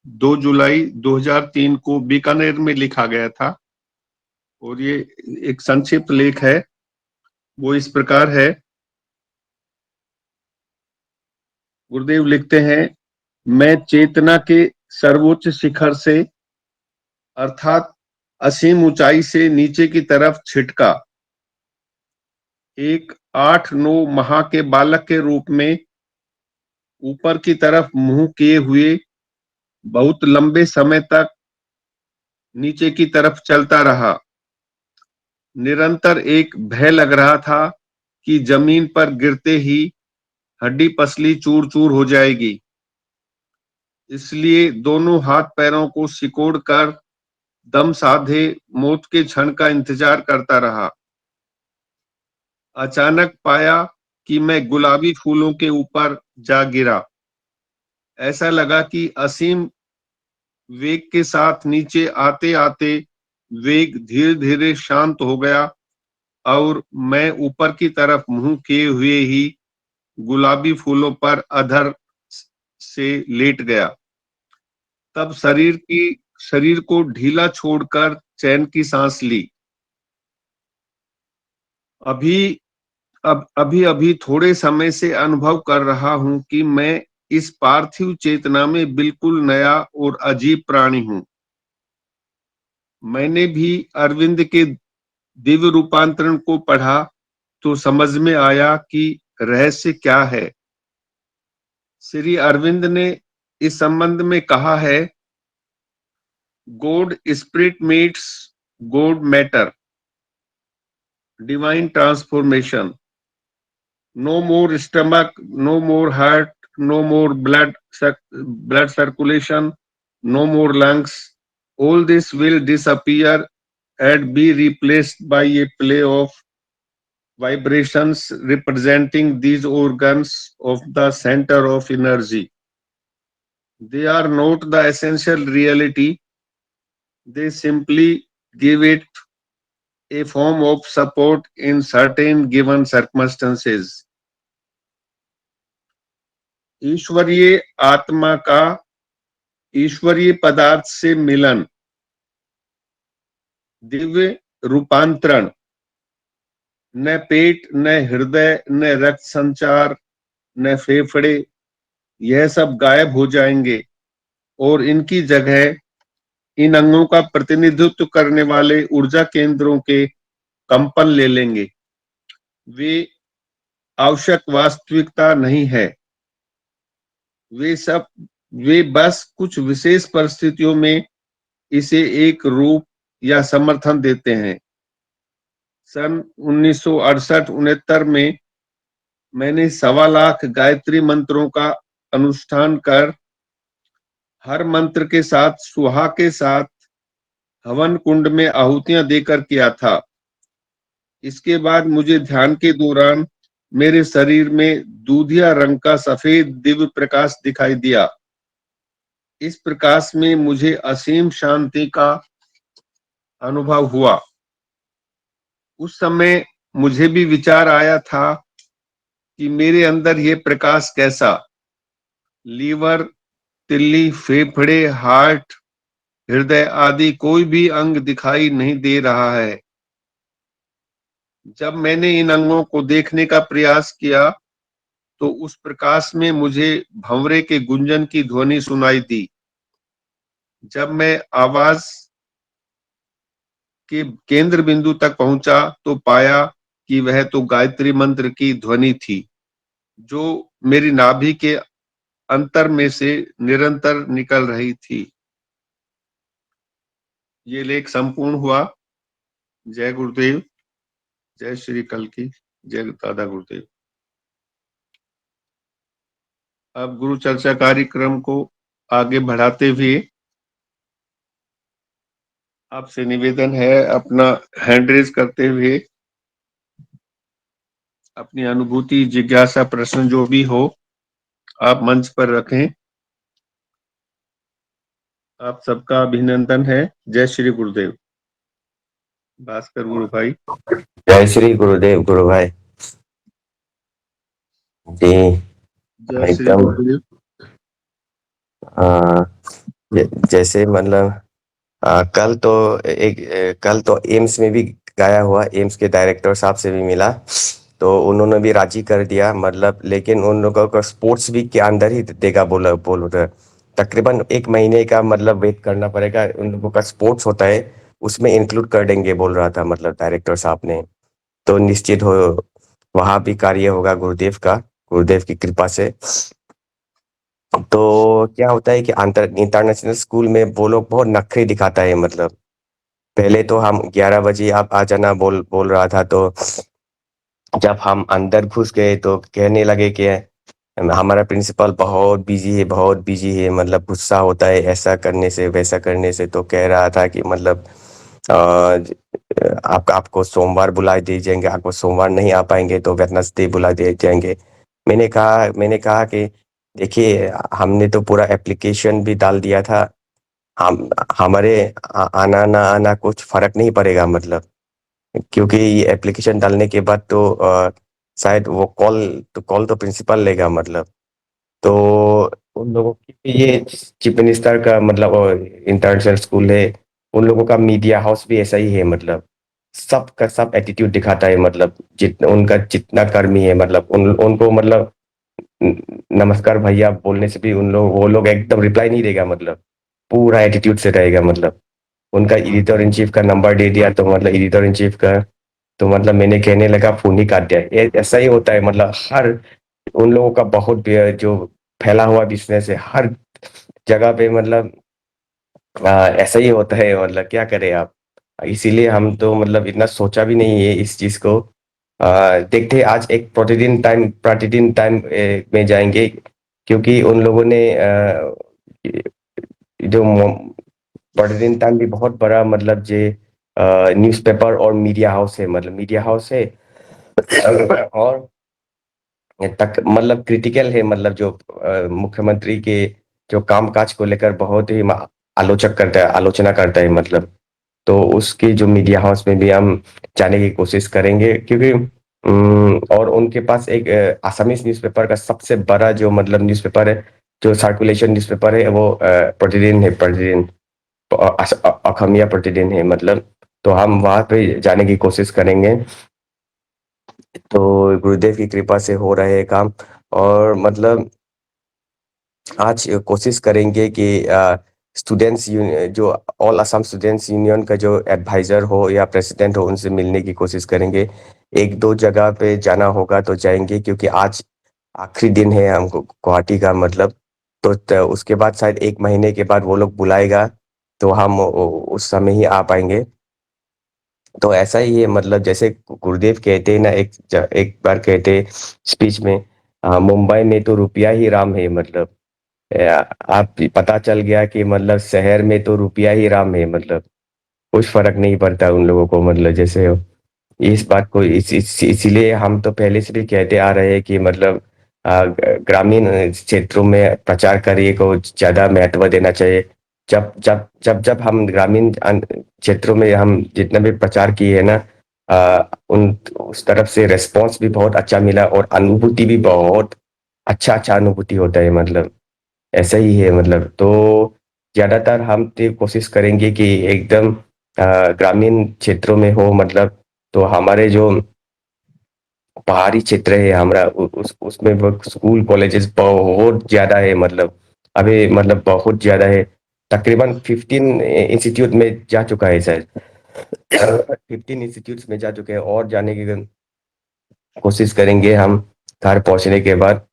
S4: 2 जुलाई 2003 को बीकानेर में लिखा गया था और ये एक संक्षिप्त लेख है। वो इस प्रकार है। गुरुदेव लिखते हैं, मैं चेतना के सर्वोच्च शिखर से अर्थात असीम ऊंचाई से नीचे की तरफ छिटका। एक 8-9 माह के बालक के रूप में ऊपर की तरफ मुंह किए हुए बहुत लंबे समय तक नीचे की तरफ चलता रहा। निरंतर एक भय लग रहा था कि जमीन पर गिरते ही हड्डी पसली चूर चूर हो जाएगी। इसलिए दोनों हाथ पैरों को सिकोड़ कर दम साधे मौत के क्षण का इंतजार करता रहा। अचानक पाया कि मैं गुलाबी फूलों के ऊपर जा गिरा। ऐसा लगा कि असीम वेग के साथ नीचे आते आते वेग धीरे धीरे शांत हो गया और मैं ऊपर की तरफ मुंह किए हुए ही गुलाबी फूलों पर अधर से लेट गया। तब शरीर को ढीला छोड़कर चैन की सांस ली। अभी थोड़े समय से अनुभव कर रहा हूं कि मैं इस पार्थिव चेतना में बिल्कुल नया और अजीब प्राणी हूं। मैंने भी अरविंद के दिव्य रूपांतरण को पढ़ा तो समझ में आया कि रहस्य क्या है। श्री अरविंद ने इस संबंध में कहा है, God spirit meets God matter, divine transformation. No more stomach, no more heart, no more blood circulation, no more lungs. All this will disappear and be replaced by a play of vibrations representing these organs of the center of energy. They are not the essential reality. They simply give it a form of support in certain given circumstances. ईश्वरीय आत्मा का ईश्वरीय पदार्थ से मिलन, दिव्य रूपांतरण, न पेट, न हृदय, न रक्त संचार, न फेफड़े, यह सब गायब हो जाएंगे और इनकी जगह इन अंगों का प्रतिनिधित्व करने वाले ऊर्जा केंद्रों के कंपन ले लेंगे। वे आवश्यक वास्तविकता नहीं है। वे बस कुछ विशेष परिस्थितियों में इसे एक रूप या समर्थन देते हैं। सन 1968-69 में मैंने 1.25 लाख गायत्री मंत्रों का अनुष्ठान कर हर मंत्र के साथ सुहा के साथ हवन कुंड में आहुतियां देकर किया था। इसके बाद मुझे ध्यान के दौरान मेरे शरीर में दूधिया रंग का सफेद दिव्य प्रकाश दिखाई दिया। इस प्रकाश में मुझे असीम शांति का अनुभव हुआ। उस समय मुझे भी विचार आया था कि मेरे अंदर ये प्रकाश कैसा, लीवर, तिल्ली, फेफड़े, हार्ट, हृदय आदि कोई भी अंग दिखाई नहीं दे रहा है। जब मैंने इन अंगों को देखने का प्रयास किया तो उस प्रकाश में मुझे भंवरे के गुंजन की ध्वनि सुनाई दी। जब मैं आवाज के केंद्र बिंदु तक पहुंचा तो पाया कि वह तो गायत्री मंत्र की ध्वनि थी जो मेरी नाभि के अंतर में से निरंतर निकल रही थी। ये लेख संपूर्ण हुआ। जय गुरुदेव, जय श्री कल की, जय दादा गुरुदेव। अब गुरु चर्चा कार्यक्रम को आगे बढ़ाते हुए आपसे निवेदन है, अपना हैंड रेज करते हुए अपनी अनुभूति, जिज्ञासा, प्रश्न जो भी हो आप मंच पर रखें। आप सबका अभिनंदन है। जय श्री गुरुदेव। भास्कर गुरु भाई।
S5: जय श्री गुरुदेव गुरु भाई जी।
S4: जय श्री
S5: एकदम
S4: गुरुदेव।
S5: जैसे मतलब कल तो एम्स में भी गया हुआ, एम्स के डायरेक्टर साहब से भी मिला, तो उन्होंने भी राजी कर दिया मतलब, लेकिन उन लोगों को स्पोर्ट्स वीक के अंदर ही देगा बोल रहे। तकरीबन 1 महीने का मतलब वेट करना पड़ेगा, उन लोगों का स्पोर्ट्स होता है उसमें इंक्लूड कर देंगे बोल रहा था मतलब डायरेक्टर साहब ने। तो निश्चित हो वहां भी कार्य होगा गुरुदेव का, गुरुदेव की कृपा से। तो क्या होता है कि इंटरनेशनल स्कूल में वो लोग बहुत नखरे दिखाता है मतलब। पहले तो हम 11 बजे आप आ जाना बोल बोल रहा था, तो जब हम अंदर घुस गए तो कहने लगे कि हमारा प्रिंसिपल बहुत बिजी है, बहुत बिजी है, मतलब गुस्सा होता है ऐसा करने से वैसा करने से। तो कह रहा था कि मतलब आपको सोमवार बुला दिए जाएंगे, आपको सोमवार नहीं आ पाएंगे तो वेडनेसडे बुला दिए जाएंगे। मैंने कहा कि देखिए हमने तो पूरा एप्लीकेशन भी डाल दिया था, हम हमारे आना ना आना कुछ फर्क नहीं पड़ेगा मतलब, क्योंकि ये एप्लीकेशन डालने के बाद तो शायद वो कॉल तो प्रिंसिपल लेगा मतलब। तो उन लोगों की ये चीफ मिनिस्टर का मतलब इंटरनेशनल स्कूल है, उन लोगों का मीडिया हाउस भी ऐसा ही है मतलब। सब का सब एटीट्यूड दिखाता है मतलब, उनका जितना कर्मी है मतलब उनको मतलब नमस्कार भैया बोलने से भी उन लोग वो लोग एकदम रिप्लाई नहीं देगा मतलब, पूरा एटीट्यूड से रहेगा मतलब। उनका एडिटर इन चीफ का नंबर दे दिया तो मतलब एडिटर इन चीफ का, तो मतलब मैंने कहने लगा फोन ही काट दिया। ऐसा ही होता है मतलब, हर उन लोगों का बहुत जो फैला हुआ बिजनेस है हर जगह पे मतलब। ऐसा ही होता है मतलब, क्या करें आप। इसीलिए हम तो मतलब इतना सोचा भी नहीं है इस चीज को। देखते हैं, आज एक प्रतिदिन टाइम में जाएंगे, क्योंकि उन लोगों ने जो प्रतिदिन टाइम भी बहुत बड़ा मतलब जे न्यूज़पेपर और मीडिया हाउस है मतलब, मीडिया हाउस है और तक मतलब क्रिटिकल है मतलब, जो मुख्यमंत्री के जो कामकाज को लेकर बहुत ही आलोचना करता है मतलब। तो उसकी जो मीडिया हाउस में भी हम जाने की कोशिश करेंगे, क्योंकि और उनके पास एक आसामीज न्यूज़पेपर का सबसे बड़ा जो मतलब न्यूज़पेपर है, जो सर्कुलेशन न्यूज़पेपर है वो प्रतिदिन अखमिया प्रतिदिन है मतलब। तो हम वहां पे जाने की कोशिश करेंगे। तो गुरुदेव की कृपा से हो रहे काम। और मतलब आज कोशिश करेंगे कि स्टूडेंट्स जो ऑल असम स्टूडेंट्स यूनियन का जो एडवाइजर हो या प्रेसिडेंट हो उनसे मिलने की कोशिश करेंगे। एक दो जगह पे जाना होगा तो जाएंगे, क्योंकि आज आखिरी दिन है हमको गुवाहाटी का मतलब। तो उसके बाद शायद 1 महीने के बाद वो लोग बुलाएगा, तो हम उस समय ही आ पाएंगे। तो ऐसा ही है मतलब, जैसे गुरुदेव कहते हैं ना, एक बार कहते स्पीच में, मुंबई में तो रुपया ही राम है मतलब। आप पता चल गया कि मतलब शहर में तो रुपया ही राम है मतलब, कुछ फर्क नहीं पड़ता उन लोगों को मतलब। जैसे इस बात को इसीलिए हम तो पहले से भी कहते आ रहे हैं कि मतलब ग्रामीण क्षेत्रों में प्रचार कार्य को ज्यादा महत्व देना चाहिए। जब जब जब जब हम ग्रामीण क्षेत्रों में हम जितना भी प्रचार किए है ना, उन उस तरफ से रेस्पॉन्स भी बहुत अच्छा मिला, और अनुभूति भी बहुत अच्छा अच्छा अनुभूति होता है मतलब। ऐसा ही है मतलब। तो ज्यादातर हम तो कोशिश करेंगे कि एकदम ग्रामीण क्षेत्रों में हो मतलब। तो हमारे जो पहाड़ी क्षेत्र है हमारा उसमें वो स्कूल कॉलेजेस बहुत ज्यादा है मतलब, अभी मतलब बहुत ज्यादा है। तकरीबन 15 इंस्टीट्यूट में जा चुका है शायद, 15 इंस्टीट्यूट में जा चुके हैं, और जाने की कोशिश करेंगे हम घर पहुंचने के बाद।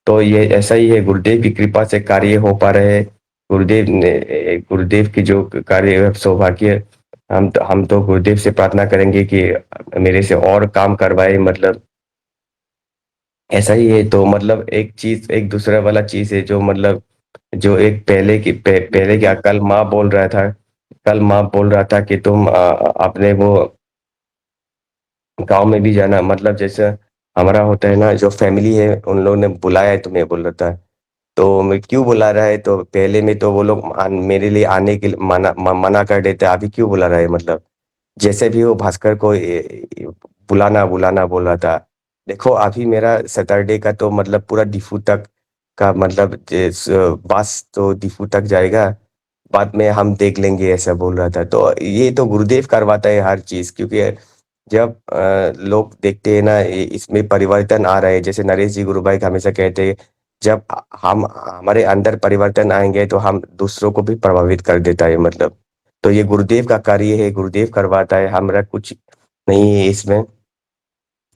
S5: तो ये ऐसा ही है, गुरुदेव की कृपा से कार्य हो पा रहे हैं। गुरुदेव की जो कार्य है, सौभाग्य। हम तो गुरुदेव से प्रार्थना करेंगे कि मेरे से और काम करवाए मतलब। ऐसा ही है। तो मतलब एक चीज एक दूसरा वाला चीज है जो मतलब जो एक पहले क्या कल माँ बोल रहा था कि तुम अपने वो गांव में भी जाना, मतलब जैसे हमारा होता है ना, जो फैमिली है उन लोगों ने बुलाया है तुम्हें बोल रहा था। तो मैं क्यों बुला रहा है, तो पहले में तो वो लोग मेरे लिए आने के लिए मना कर देते, अभी क्यों बुला रहा है मतलब। जैसे भी वो भास्कर को बुलाना बुलाना बोल रहा था। देखो अभी मेरा सैटरडे का तो मतलब पूरा डिफू तक का मतलब बस तो डिफू तक जाएगा, बाद में हम देख लेंगे ऐसा बोल रहा था। तो ये तो गुरुदेव करवाता है हर चीज, क्योंकि जब लोग देखते हैं ना इसमें परिवर्तन आ रहा है, जैसे नरेश जी गुरु भाई हमेशा कहते हैं, जब हम हमारे अंदर परिवर्तन आएंगे तो हम दूसरों को भी प्रभावित कर देता है मतलब। तो ये गुरुदेव का कार्य है, गुरुदेव करवाता है, हमारा कुछ नहीं है इसमें,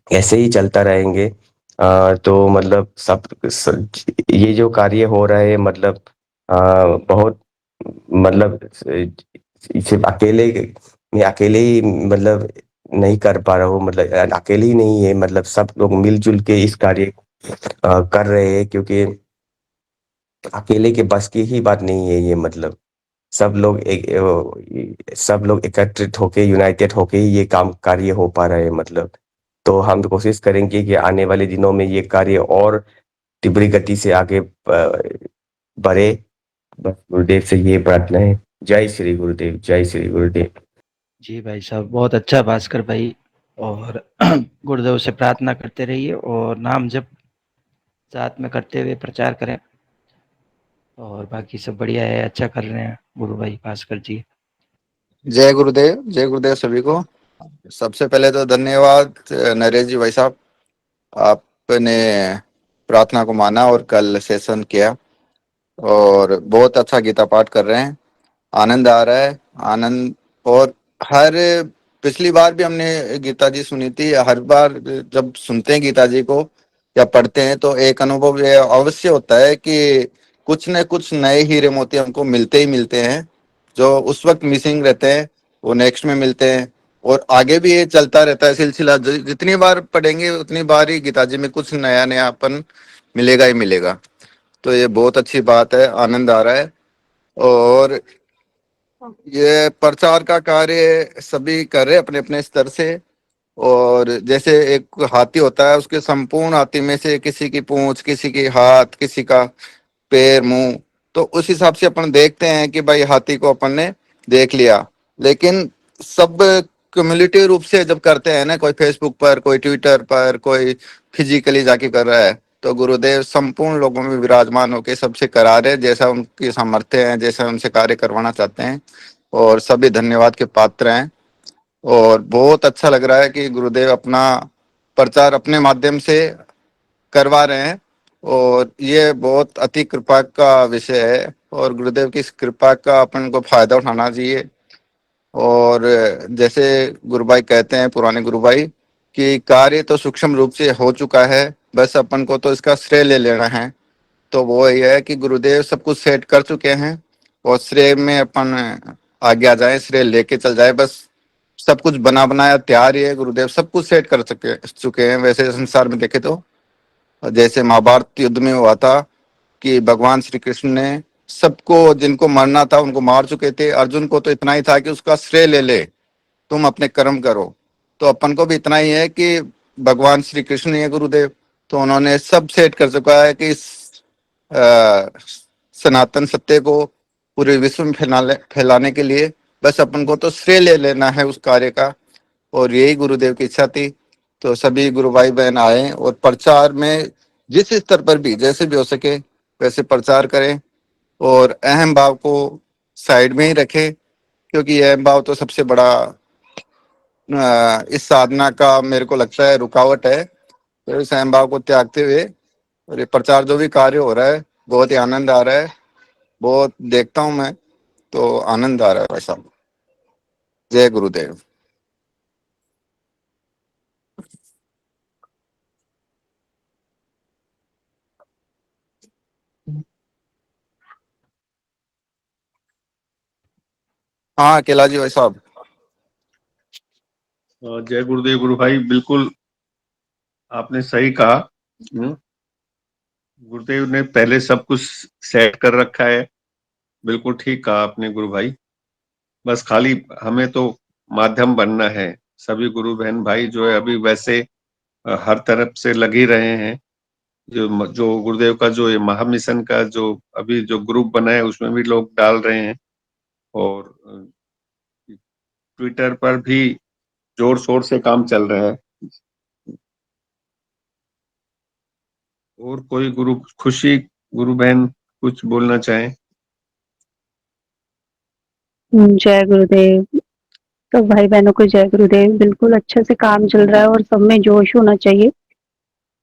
S5: ऐसे ही चलता रहेंगे। तो मतलब ये जो कार्य हो रहा है मतलब बहुत मतलब सिर्फ अकेले मैं अकेले ही मतलब नहीं कर पा रहा हूँ, मतलब अकेले ही नहीं है, मतलब सब लोग मिलजुल के इस कार्य कर रहे हैं, क्योंकि अकेले के बस की ही बात नहीं है ये मतलब। सब लोग एकत्रित होके यूनाइटेड होके ही ये काम कार्य हो पा रहा है मतलब। तो हम कोशिश करेंगे कि आने वाले दिनों में ये कार्य और तीव्र गति से आगे बढ़े। बस गुरुदेव से ये प्रार्थना है। जय श्री गुरुदेव, जय श्री गुरुदेव।
S3: जी भाई साहब, बहुत अच्छा भास्कर भाई। और गुरुदेव से प्रार्थना करते रहिए और नाम जप साथ में करते हुए प्रचार करें। और बाकी सब बढ़िया है, अच्छा कर रहे हैं गुरु भाई भास्कर जी।
S6: जय गुरुदेव, जय गुरुदेव सभी को। सबसे पहले तो धन्यवाद नरेश जी भाई साहब, आपने प्रार्थना को माना और कल सेशन किया और बहुत अच्छा गीता पाठ कर रहे हैं। आनंद आ रहा है, आनंद। और हर पिछली बार भी हमने गीता जी सुनी थी, हर बार जब सुनते हैं गीता जी को या पढ़ते हैं तो एक अनुभव ये अवश्य होता है कि कुछ न कुछ नए हीरे मोती हमको मिलते ही मिलते हैं। जो उस वक्त मिसिंग रहते हैं वो नेक्स्ट में मिलते हैं और आगे भी ये चलता रहता है सिलसिला। जितनी बार पढ़ेंगे उतनी बार ही गीता जी में कुछ नया नयापन मिलेगा ही मिलेगा। तो ये बहुत अच्छी बात है, आनंद आ रहा है। और ये प्रचार का कार्य सभी कर रहे अपने अपने स्तर से। और जैसे एक हाथी होता है, उसके संपूर्ण हाथी में से किसी की पूंछ, किसी की हाथ, किसी का पैर, मुंह, तो उस हिसाब से अपन देखते हैं कि भाई हाथी को अपन ने देख लिया। लेकिन सब क्यूमुलेटिव रूप से जब करते हैं ना, कोई फेसबुक पर, कोई ट्विटर पर, कोई फिजिकली जाके कर रहा है, तो गुरुदेव संपूर्ण लोगों में विराजमान होकर सबसे करा रहे जैसा उनकी सामर्थ्य है, जैसा उनसे कार्य करवाना चाहते हैं। और सभी धन्यवाद के पात्र हैं। और बहुत अच्छा लग रहा है कि गुरुदेव अपना प्रचार अपने माध्यम से करवा रहे हैं और ये बहुत अति कृपा का विषय है और गुरुदेव की इस कृपा का अपन को फायदा उठाना चाहिए। और जैसे गुरु भाई कहते हैं, पुराने गुरु भाई, कि कार्य तो सूक्ष्म रूप से हो चुका है, बस अपन को तो इसका श्रेय ले लेना है। तो वो ये है कि गुरुदेव सब कुछ सेट कर चुके हैं और श्रेय में अपन आगे आ जाए, श्रेय लेके चल जाए। बस सब कुछ बना बनाया तैयार ही है, गुरुदेव सब कुछ सेट कर चुके हैं। वैसे संसार में देखे तो जैसे महाभारत युद्ध में हुआ था कि भगवान श्री कृष्ण ने सबको, जिनको मरना था उनको मार चुके थे। अर्जुन को तो इतना ही था कि उसका श्रेय ले ले, तुम अपने कर्म करो। तो अपन को भी इतना ही है कि भगवान श्री कृष्ण ही है गुरुदेव, तो उन्होंने सब सेट कर चुका है कि सनातन सत्य को पूरे विश्व में फैलाने के लिए बस अपन को तो श्रेय ले लेना है उस कार्य का। और यही गुरुदेव की इच्छा थी। तो सभी गुरु भाई बहन आए और प्रचार में जिस स्तर पर भी जैसे भी हो सके वैसे प्रचार करें और अहम भाव को साइड में ही रखें, क्योंकि यह अहम भाव तो सबसे बड़ा इस साधना का मेरे को लगता है रुकावट है। तो इस अहम भाव को त्यागते हुए और ये प्रचार जो भी कार्य हो रहा है बहुत ही आनंद आ रहा है। बहुत देखता हूँ मैं, तो आनंद आ रहा है भाई साहब। जय गुरुदेव। हाँ केला जी भाई साहब।
S4: जय गुरुदेव गुरु भाई, बिल्कुल आपने सही कहा गुरुदेव ने पहले सब कुछ सेट कर रखा है। बिल्कुल ठीक कहा आपने गुरु भाई। बस खाली हमें तो माध्यम बनना है। सभी गुरु बहन भाई जो है अभी वैसे हर तरफ से लग ही रहे हैं। जो गुरुदेव का जो ये महामिशन का जो अभी जो ग्रुप बना है उसमें भी लोग डाल रहे हैं, और ट्विटर पर भी जोर शोर से काम चल रहा है। और कोई गुरु खुशी गुरु बहन कुछ बोलना चाहें?
S7: जय गुरुदेव। तो भाई बहनों को जय गुरुदेव। बिल्कुल अच्छे से काम चल रहा है और सब में जोश होना चाहिए।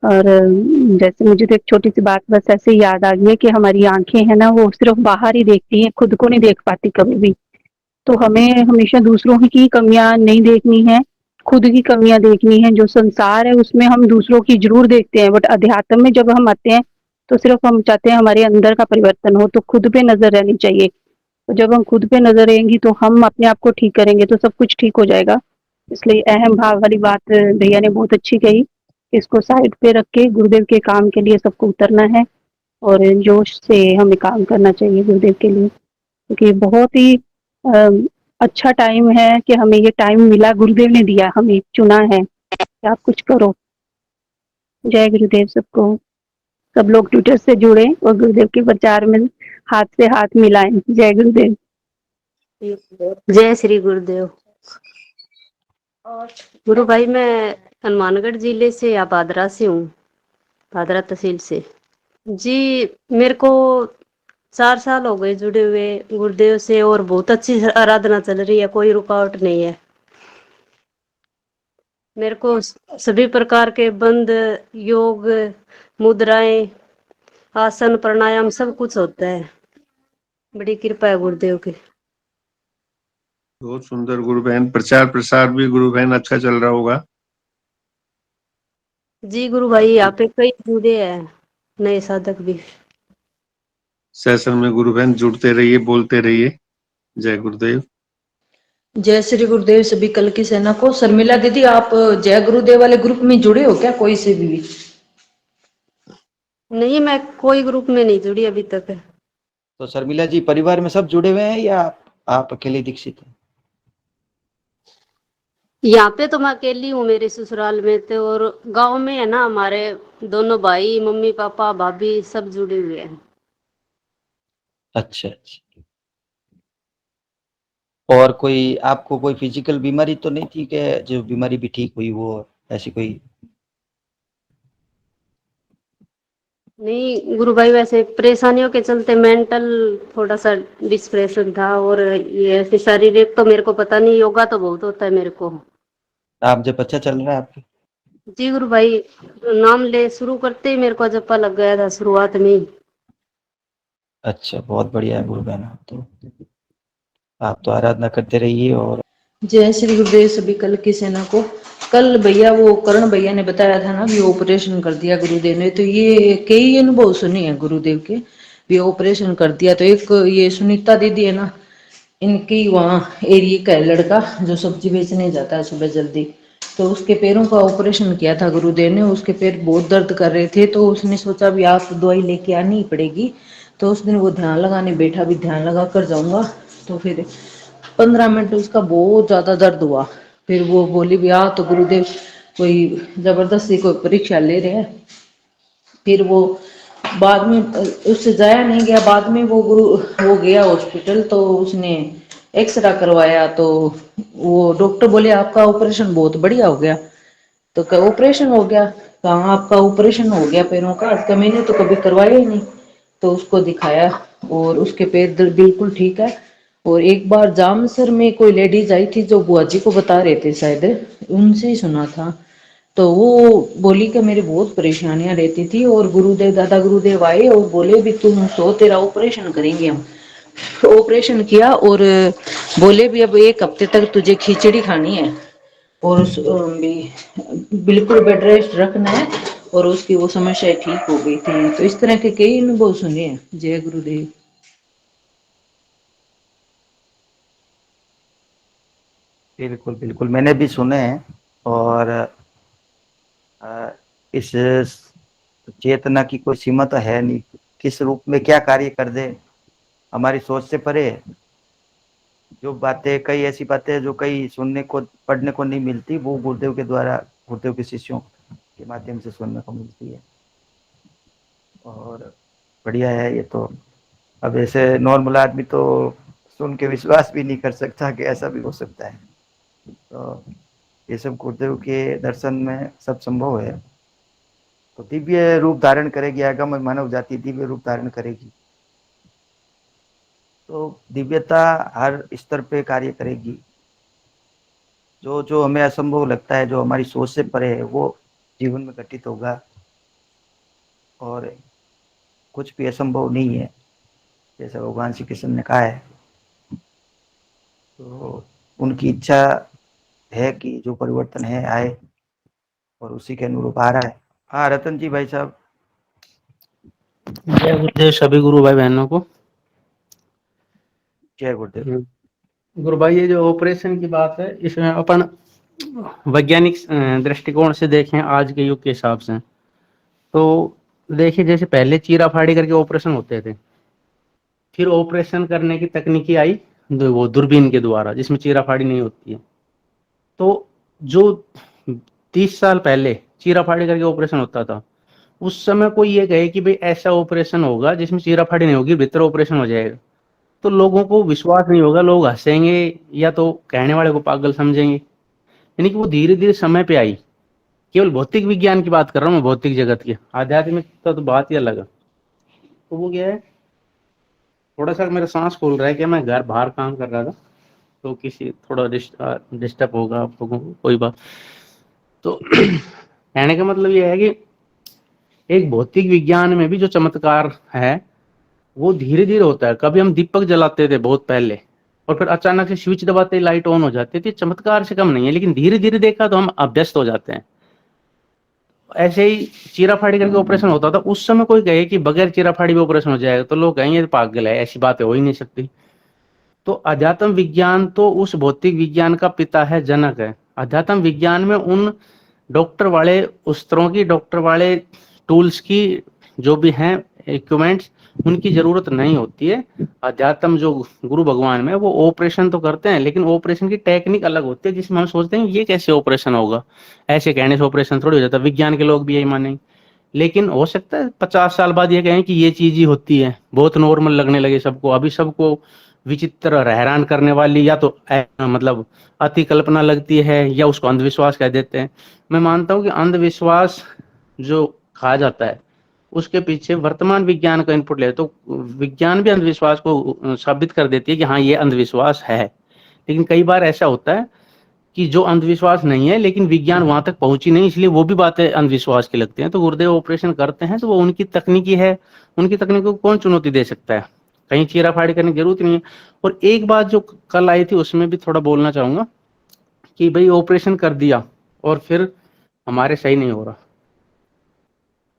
S7: और जैसे मुझे तो एक छोटी सी बात बस ऐसे ही याद आ गई है कि हमारी आंखें हैं ना, वो सिर्फ बाहर ही देखती हैं, खुद को नहीं देख पाती कभी भी। तो हमें हमेशा दूसरों की कमियां नहीं देखनी है, खुद की कमियां देखनी है। जो संसार है उसमें हम दूसरों की जरूर देखते हैं, बट अध्यात्म में जब हम आते हैं तो सिर्फ हम चाहते हैं हमारे अंदर का परिवर्तन हो। तो खुद पे नजर रहनी चाहिए। तो जब हम खुद पे नजर रहेंगी तो हम अपने आप को ठीक करेंगे तो सब कुछ ठीक हो जाएगा। इसलिए अहम भाव वाली बात भैया ने बहुत अच्छी कही। इसको साइड पे रख के गुरुदेव के काम के लिए सबको उतरना है और जोश से हमें काम करना चाहिए गुरुदेव के लिए, क्योंकि बहुत ही अच्छा टाइम है कि हमें ये टाइम मिला, गुरुदेव ने दिया, हमें चुना है कि आप कुछ करो। जय गुरुदेव सबको। सब लोग ट्विटर से जुड़े और गुरुदेव के प्रचार में हाथ से हाथ मिलाएं। जय गुरुदेव।
S8: जय श्री गुरुदेव। गुरु भाई मैं हनुमानगढ़ जिले से या भादरा से हूँ, भादरा तहसील से। जी मेरे को 4 साल हो गए जुड़े हुए गुरुदेव से और बहुत अच्छी आराधना चल रही है, कोई रुकावट नहीं है। मेरे को सभी प्रकार के बंद योग मुद्राएं आसन प्राणायाम सब कुछ होता है। बड़ी कृपा है गुरुदेव की।
S4: बहुत सुंदर गुरु बहन। प्रचार प्रसार भी गुरु बहन अच्छा चल रहा होगा।
S8: जी गुरु भाई यहाँ पे कई जुड़े हैं नए साधक भी।
S4: सेशन में गुरु बहन जुड़ते रहिए, बोलते रहिए। जय गुरुदेव।
S9: जय श्री गुरुदेव सभी कल की सेना को। शर्मिला दीदी आप जय गुरुदेव वाले ग्रुप में जुड़े हो क्या कोई से भी?
S8: नहीं मैं कोई ग्रुप में नहीं जुड़ी अभी तक।
S3: तो शर्मिला जी परिवार में सब जुड़े हुए हैं या आप अकेले दीक्षित हैं?
S8: यहाँ पे तो मैं अकेली हूँ मेरे ससुराल में तो, और गांव में है ना हमारे दोनों भाई मम्मी पापा भाभी सब जुड़े हुए हैं।
S3: अच्छा अच्छा। और कोई आपको कोई फिजिकल बीमारी तो नहीं थी कि जो बीमारी भी ठीक हुई वो ऐसी कोई?
S8: नहीं गुरु भाई वैसे परेशानियों के चलते मेंटल थोड़ा सा डिस्प्रेशन था, और ये ऐसे शारीरिक तो मेरे को पता नहीं, योगा तो बहुत होता है मेरे को।
S3: आप जब अच्छा चल रहा है आपके?
S8: जी गुरु भाई नाम ले शुरू करते ही मेरे को जप्पा लग गया था शुरुआत में ही।
S3: अच्छा बहुत बढ़िया है गुरु बहन। तो आप तो आराधना करते रहिए। और
S9: जय श्री गुरुदेव सभी कल की सेना को। कल भैया वो करण भैया ने बताया था ना भी ऑपरेशन कर दिया गुरुदेव ने, तो ये कई अनुभव सुने हैं गुरुदेव के भी ऑपरेशन कर दिया। तो एक ये सुनीता दीदी है ना, इनकी वहाँ एरिया का है लड़का जो सब्जी बेचने जाता है सुबह जल्दी, तो उसके पैरों का ऑपरेशन किया था गुरुदेव ने। उसके पैर बहुत दर्द कर रहे थे तो उसने सोचा भी आप दवाई लेके आनी ही पड़ेगी। तो उस दिन वो ध्यान लगाने बैठा, भी ध्यान लगा कर जाऊंगा। तो फिर 15 मिनट उसका बहुत ज्यादा दर्द हुआ। फिर वो बोली भी आ तो गुरुदेव कोई जबरदस्ती कोई परीक्षा ले रहे हैं। फिर वो बाद में उससे जाया नहीं गया। बाद में वो वो गया हॉस्पिटल तो उसने एक्सरा करवाया तो वो डॉक्टर बोले आपका ऑपरेशन बहुत बढ़िया हो गया। तो क्या ऑपरेशन हो गया? कहाँ आपका ऑपरेशन हो गया पैरों का? तो मैंने तो कभी करवाया ही नहीं। तो उसको दिखाया और उसके पैर बिल्कुल ठीक है। और एक बार जामसर में कोई लेडीज आई थी जो बुआ जी को बता रहे थे, शायद उनसे ही सुना था। तो वो बोली कि मेरी बहुत परेशानियां रहती थी और गुरुदेव दादा गुरुदेव आए और बोले भी तुम सो तेरा ऑपरेशन करेंगे हम। ऑपरेशन किया और बोले भी अब 1 हफ्ते तक तुझे खिचड़ी खानी है और भी बिल्कुल बेड रेस्ट रखना है। और उसकी वो समस्या ठीक हो गई थी। तो इस तरह के कई अनुभव सुने हैं। जय गुरुदेव।
S3: बिल्कुल बिल्कुल मैंने भी सुने हैं। और इस तो चेतना की कोई सीमा तो है नहीं, किस रूप में क्या कार्य कर दे हमारी सोच से परे है। जो बातें, कई ऐसी बातें जो कई सुनने को पढ़ने को नहीं मिलती, वो गुरुदेव के द्वारा, गुरुदेव के शिष्यों के माध्यम से सुनने को मिलती है। और बढ़िया है ये तो। अब ऐसे नॉर्मल आदमी तो सुन के विश्वास भी नहीं कर सकता कि ऐसा भी हो सकता है। तो ये सब गुरुदेव के दर्शन में सब संभव है। तो दिव्य रूप धारण करेगी, आगामी मानव जाति दिव्य रूप धारण करेगी। तो दिव्यता हर स्तर पे कार्य करेगी। जो जो हमें असंभव लगता है, जो हमारी सोच से परे है, वो जीवन में घटित होगा। और कुछ भी असंभव नहीं है, जैसा भगवान श्री कृष्ण ने कहा है। तो उनकी इच्छा है कि जो परिवर्तन है आए, और उसी के अनुरूप आ रहा है। हाँ रतन जी भाई साहब।
S10: जय गुरुदेव सभी गुरु भाई बहनों को।
S3: जय गुरुदेव।
S10: गुरु भाई, ये जो ऑपरेशन की बात है, इसमें अपन वैज्ञानिक दृष्टिकोण से देखें आज के युग के हिसाब से, तो देखिए जैसे पहले चीरा फाड़ी करके ऑपरेशन होते थे, फिर ऑपरेशन करने की तकनीकी आई वो दूरबीन के द्वारा, जिसमें चीरा फाड़ी नहीं होती है। तो जो 30 साल पहले चीरा फाड़ी करके ऑपरेशन होता था, उस समय कोई ये कहे कि भाई ऐसा ऑपरेशन होगा जिसमें चीरा फाड़ी नहीं होगी, भीतर ऑपरेशन हो जाएगा, तो लोगों को विश्वास नहीं होगा, लोग हंसेंगे या तो कहने वाले को पागल समझेंगे। यानी कि वो धीरे धीरे समय पे आई। केवल भौतिक विज्ञान की बात कर रहा हूँ मैं, भौतिक जगत की। आध्यात्मिक तो बात ही अलग है। तो वो क्या है, थोड़ा सा मेरा सांस फूल रहा है कि मैं घर बाहर काम कर रहा था, तो किसी थोड़ा डिस्टर्ब होगा आप लोगों को, कोई बात। तो कहने का मतलब ये है कि एक भौतिक विज्ञान में भी जो चमत्कार है वो धीरे धीरे होता है। कभी हम दीपक जलाते थे बहुत पहले, और फिर अचानक से स्विच दबाते ही लाइट ऑन हो जाती थी। चमत्कार से कम नहीं है, लेकिन धीरे धीरे देखा तो हम अभ्यस्त हो जाते हैं। ऐसे ही चीरा फाड़ी करके ऑपरेशन होता था, उस समय कोई कहे कि बगैर चीरा फाड़ी भी ऑपरेशन हो जाएगा, तो लोग कहेंगे पागल है, ऐसी बातें हो ही नहीं सकती। तो अध्यात्म विज्ञान तो उस भौतिक विज्ञान का पिता है, जनक है। अध्यात्म विज्ञान में उन डॉक्टर वाले अस्त्रों की, डॉक्टर वाले टूल्स की, जो भी हैं इक्विपमेंट्स, उनकी जरूरत नहीं होती है। अध्यात्म जो गुरु भगवान में, वो ऑपरेशन तो करते हैं, लेकिन ऑपरेशन की टेक्निक अलग होती है, जिसमें हम सोचते हैं ये कैसे ऑपरेशन होगा, ऐसे कहने से ऑपरेशन थोड़ी हो जाता। विज्ञान के लोग भी यही मानेंगे, लेकिन हो सकता है 50 साल बाद ये कहें कि ये चीज ही होती है, बहुत नॉर्मल लगने लगे सबको। अभी सबको विचित्र और हैरान करने वाली या तो मतलब अति कल्पना लगती है, या उसको अंधविश्वास कह देते हैं। मैं मानता हूँ कि अंधविश्वास जो कहा जाता है, उसके पीछे वर्तमान विज्ञान का इनपुट ले तो विज्ञान भी अंधविश्वास को साबित कर देती है कि हाँ ये अंधविश्वास है। लेकिन कई बार ऐसा होता है कि जो अंधविश्वास नहीं है, लेकिन विज्ञान वहां तक पहुंची नहीं, इसलिए वो भी बातें अंधविश्वास की लगती हैं। तो गुरुदेव ऑपरेशन करते हैं तो वो उनकी तकनीकी है, उनकी तकनीक को कौन चुनौती दे सकता है। कहीं चीरा फाड़ी करने की जरूरत नहीं है। और एक बात जो कल आई थी, उसमें भी थोड़ा बोलना चाहूंगा कि भाई ऑपरेशन कर दिया और फिर हमारे सही नहीं हो रहा,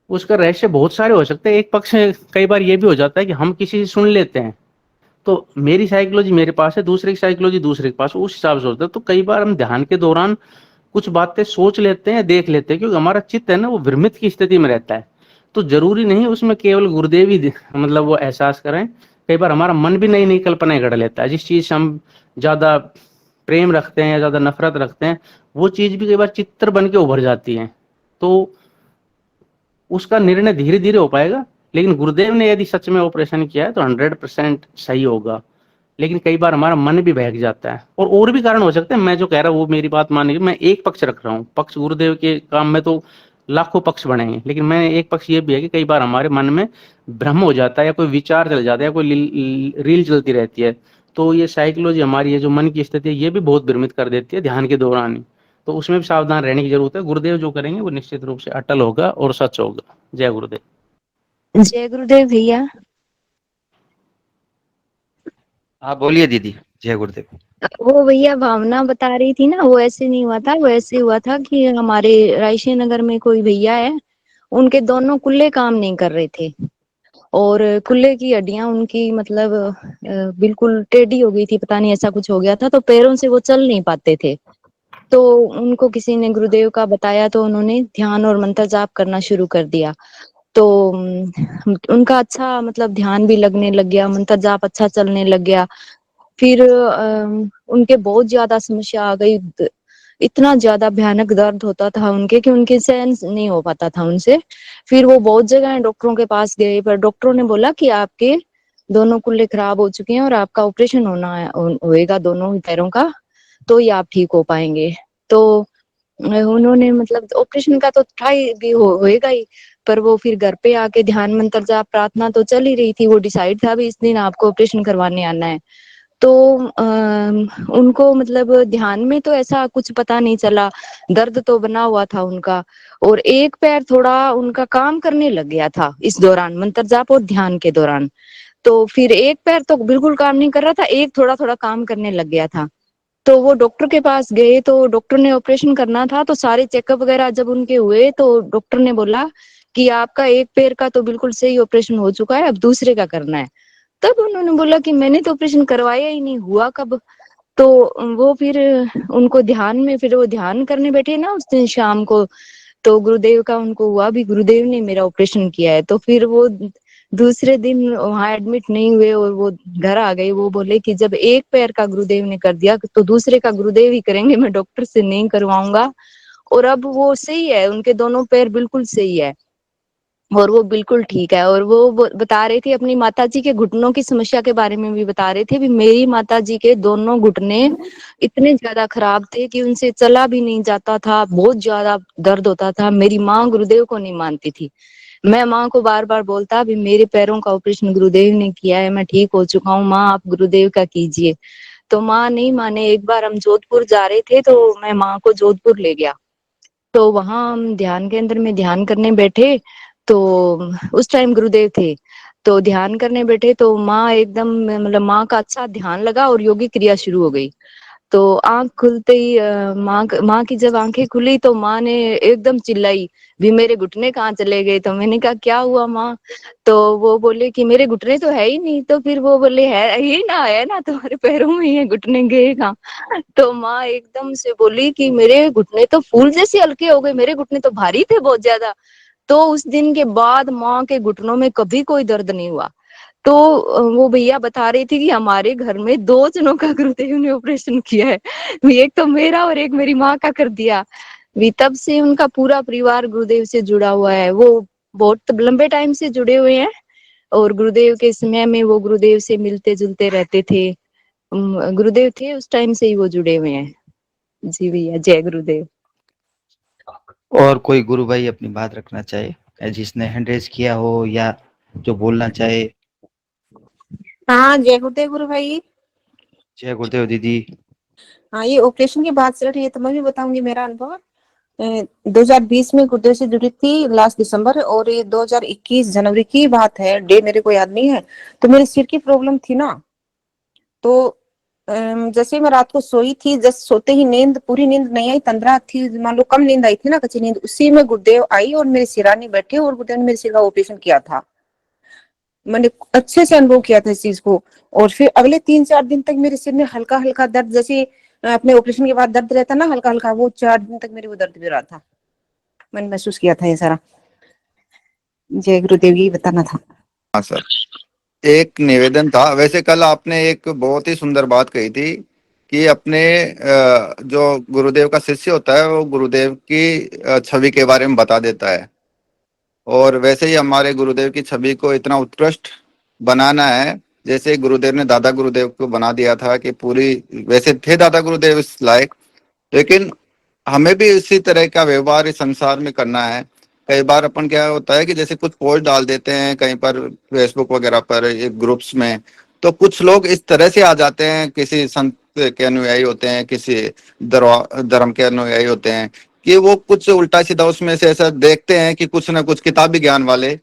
S10: उसका रहस्य बहुत सारे हो सकते हैं। एक पक्ष कई बार ये भी हो जाता है कि हम किसी से सुन लेते हैं, तो मेरी साइकोलॉजी मेरे पास है, दूसरे की साइकोलॉजी दूसरे के पास, उस हिसाब से होता है। तो कई बार हम ध्यान के दौरान कुछ बातें सोच लेते हैं, देख लेते हैं, क्योंकि हमारा चित्त है ना, वो भ्रमित की स्थिति में रहता है। तो जरूरी नहीं उसमें केवल गुरुदेव ही मतलब वो एहसास करें। कई बार हमारा मन भी नई नई कल्पनाएं गढ़ लेता है। जिस चीज से हम ज्यादा प्रेम रखते हैं या ज्यादा नफरत रखते हैं, वो चीज भी कई बार चित्र बन के उभर जाती है। तो उसका निर्णय धीरे धीरे हो पाएगा। लेकिन गुरुदेव ने यदि सच में ऑपरेशन किया है तो 100% सही होगा। लेकिन कई बार हमारा मन भी बहक जाता है, और भी कारण हो सकते हैं। मैं जो कह रहा हूँ वो मेरी बात मानिए, मैं एक पक्ष रख रहा हूँ। पक्ष गुरुदेव के काम में तो लाखों पक्ष बनेंगे, लेकिन मैं एक पक्ष ये भी है कि कई बार हमारे मन में भ्रम हो जाता है, या कोई विचार चल जाता है, या कोई रील चलती रहती है। तो ये साइकोलॉजी हमारी है, जो मन की स्थिति है, ये भी बहुत भ्रमित कर देती है ध्यान के दौरान ही। तो उसमें भी सावधान रहने की जरूरत है। गुरुदेव जो करेंगे वो निश्चित रूप से अटल होगा और सच होगा। जय गुरुदेव।
S11: जय गुरुदेव भैया।
S3: हाँ बोलिए दीदी। जय गुरुदेव।
S11: वो भैया भावना बता रही थी ना, वो ऐसे नहीं हुआ था। वो ऐसे हुआ था कि हमारे रायशी नगर में कोई भैया है, उनके दोनों कुल्ले काम नहीं कर रहे थे, और कुल्ले की हड्डियां उनकी मतलब बिल्कुल टेढ़ी हो गई थी। पता नहीं ऐसा कुछ हो गया था, तो पैरों से वो चल नहीं पाते थे। तो उनको किसी ने गुरुदेव का बताया, तो उन्होंने ध्यान और मंत्र जाप करना शुरू कर दिया। तो उनका अच्छा मतलब ध्यान भी लगने लग गया, मंत्र जाप अच्छा चलने लग गया। फिर उनके बहुत ज्यादा समस्या आ गई, इतना ज्यादा भयानक दर्द होता था उनके कि उनके सहन नहीं हो पाता था उनसे। फिर वो बहुत जगह डॉक्टरों के पास गए, पर डॉक्टरों ने बोला कि आपके दोनों कुल्ले खराब हो चुके हैं और आपका ऑपरेशन होएगा दोनों ही पैरों का, तो ही आप ठीक हो पाएंगे। तो उन्होंने मतलब ऑपरेशन का तो ट्राई भी होएगा ही, पर वो फिर घर पे आके ध्यान मंत्र जाप प्रार्थना तो चल ही रही थी। वो डिसाइड था भी इस दिन आपको ऑपरेशन करवाने आना है। तो उनको मतलब ध्यान में तो ऐसा कुछ पता नहीं चला, दर्द तो बना हुआ था उनका, और एक पैर थोड़ा उनका काम करने लग गया था इस दौरान मंत्र जाप और ध्यान के दौरान। तो फिर एक पैर तो बिल्कुल काम नहीं कर रहा था, एक थोड़ा थोड़ा काम करने लग गया था। तो वो डॉक्टर के पास गए, तो डॉक्टर ने ऑपरेशन करना था, तो सारे चेकअप वगैरह जब उनके हुए तो डॉक्टर ने बोला कि आपका एक पैर का तो बिल्कुल सही ऑपरेशन हो चुका है, अब दूसरे का करना है। तब उन्होंने बोला कि मैंने तो ऑपरेशन करवाया ही नहीं, हुआ कब? तो वो फिर उनको ध्यान में, फिर वो ध्यान करने बैठे ना उस दिन शाम को, तो गुरुदेव का उनको हुआ भी गुरुदेव ने मेरा ऑपरेशन किया है। तो फिर वो दूसरे दिन वहां एडमिट नहीं हुए और वो घर आ गए। वो बोले कि जब एक पैर का गुरुदेव ने कर दिया तो दूसरे का गुरुदेव ही करेंगे, मैं डॉक्टर से नहीं करवाऊंगा। और अब वो सही है, उनके दोनों पैर बिल्कुल सही है और वो बिल्कुल ठीक है। और वो बता रहे थे अपनी माताजी के घुटनों की समस्या के बारे में भी बता रहे थे भी मेरी माताजी के दोनों घुटने इतने ज्यादा खराब थे कि उनसे चला भी नहीं जाता था, बहुत ज्यादा दर्द होता था। मेरी माँ गुरुदेव को नहीं मानती थी। मैं माँ को बार बार बोलता भी मेरे पैरों का ऑपरेशन गुरुदेव ने किया है, मैं ठीक हो चुका हूँ माँ, आप गुरुदेव का कीजिए। तो माँ नहीं माने। एक बार हम जोधपुर जा रहे थे तो मैं माँ को जोधपुर ले गया, तो वहां हम ध्यान केंद्र में ध्यान करने बैठे, तो उस टाइम गुरुदेव थे। तो ध्यान करने बैठे तो माँ एकदम मतलब माँ का अच्छा ध्यान लगा और योगी क्रिया शुरू हो गई। तो आंख खुलते ही माँ की जब आंखें खुली तो माँ ने एकदम चिल्लाई भी मेरे घुटने कहाँ चले गए? तो मैंने कहा क्या हुआ माँ? तो वो बोले कि मेरे घुटने तो है ही नहीं। तो फिर वो बोले है ना तुम्हारे पैरों में ही है, घुटने गए कहाँ? तो माँ एकदम से बोली कि मेरे घुटने तो फूल जैसे हल्के हो गए, मेरे घुटने तो भारी थे बहुत ज्यादा। तो उस दिन के बाद माँ के घुटनों में कभी कोई दर्द नहीं हुआ। तो वो भैया बता रही थी कि हमारे घर में दो जनों का गुरुदेव ने ऑपरेशन किया है, एक तो मेरा और एक मेरी माँ का कर दिया। भी तब से उनका पूरा परिवार गुरुदेव से जुड़ा हुआ है। वो बहुत लंबे टाइम से जुड़े हुए हैं और गुरुदेव के समय में वो गुरुदेव से मिलते जुलते रहते थे। गुरुदेव थे उस टाइम से ही वो जुड़े हुए हैं। जी भैया, जय गुरुदेव।
S3: और कोई गुरु भाई अपनी बात रखना चाहे, जिसने हैंड रेज किया हो या जो बोलना चाहे?
S12: हाँ, जय गुरुदेव गुरु भाई।
S3: जय गुरुदेव दीदी।
S12: हाँ, ये ऑपरेशन की बात चल रही है तो मैं भी बताऊंगी मेरा अनुभव। 2020 में गुरुदेव से जुड़ी थी लास्ट दिसंबर, और ये 2021 जनवरी की बात है, डे मेरे को याद नहीं है। तो मेरे सिर की प्रॉब्लम थी ना, तो जैसे मैं रात को सोई थी, जस्ट सोते ही नींद, पूरी नींद नहीं आई, तंद्रा थी, मान लो कम नींद आई थी ना, कच्ची नींद, उसी में गुरुदेव आई और मेरे सिरानी बैठे और गुरुदेव ने मेरे सिर का ऑपरेशन किया था। मैंने अच्छे से अनुभव किया था इस चीज को। और फिर अगले 3-4 दिन तक मेरे सिर में हल्का हल्का दर्द, जैसे अपने ऑपरेशन के बाद दर्द रहता ना हल्का हल्का, वो 4 दिन तक मेरे वो दर्द भी रहा था। मैंने महसूस किया था ये सारा। जय गुरुदेव, यही बताना था।
S6: हाँ सर, एक निवेदन था। वैसे कल आपने एक बहुत ही सुंदर बात कही थी कि अपने जो गुरुदेव का शिष्य होता है वो गुरुदेव की छवि के बारे में बता देता है। और वैसे ही हमारे गुरुदेव की छवि को इतना उत्कृष्ट बनाना है, जैसे गुरुदेव ने दादा गुरुदेव को बना दिया था कि पूरी, वैसे थे दादा गुरुदेव इस लायक, लेकिन हमें भी इसी तरह का व्यवहार इस संसार में करना है। कई बार अपन क्या होता है कि जैसे कुछ पोस्ट डाल देते हैं कहीं पर फेसबुक वगैरह पर, ग्रुप्स में, तो कुछ लोग इस तरह से आ जाते हैं, किसी संत के अनुयायी होते हैं, किसी धर्म के अनुयायी होते हैं, कि वो कुछ उल्टा सीधा उसमें से ऐसा देखते हैं कि कुछ ना कुछ किताबी ज्ञान वाले,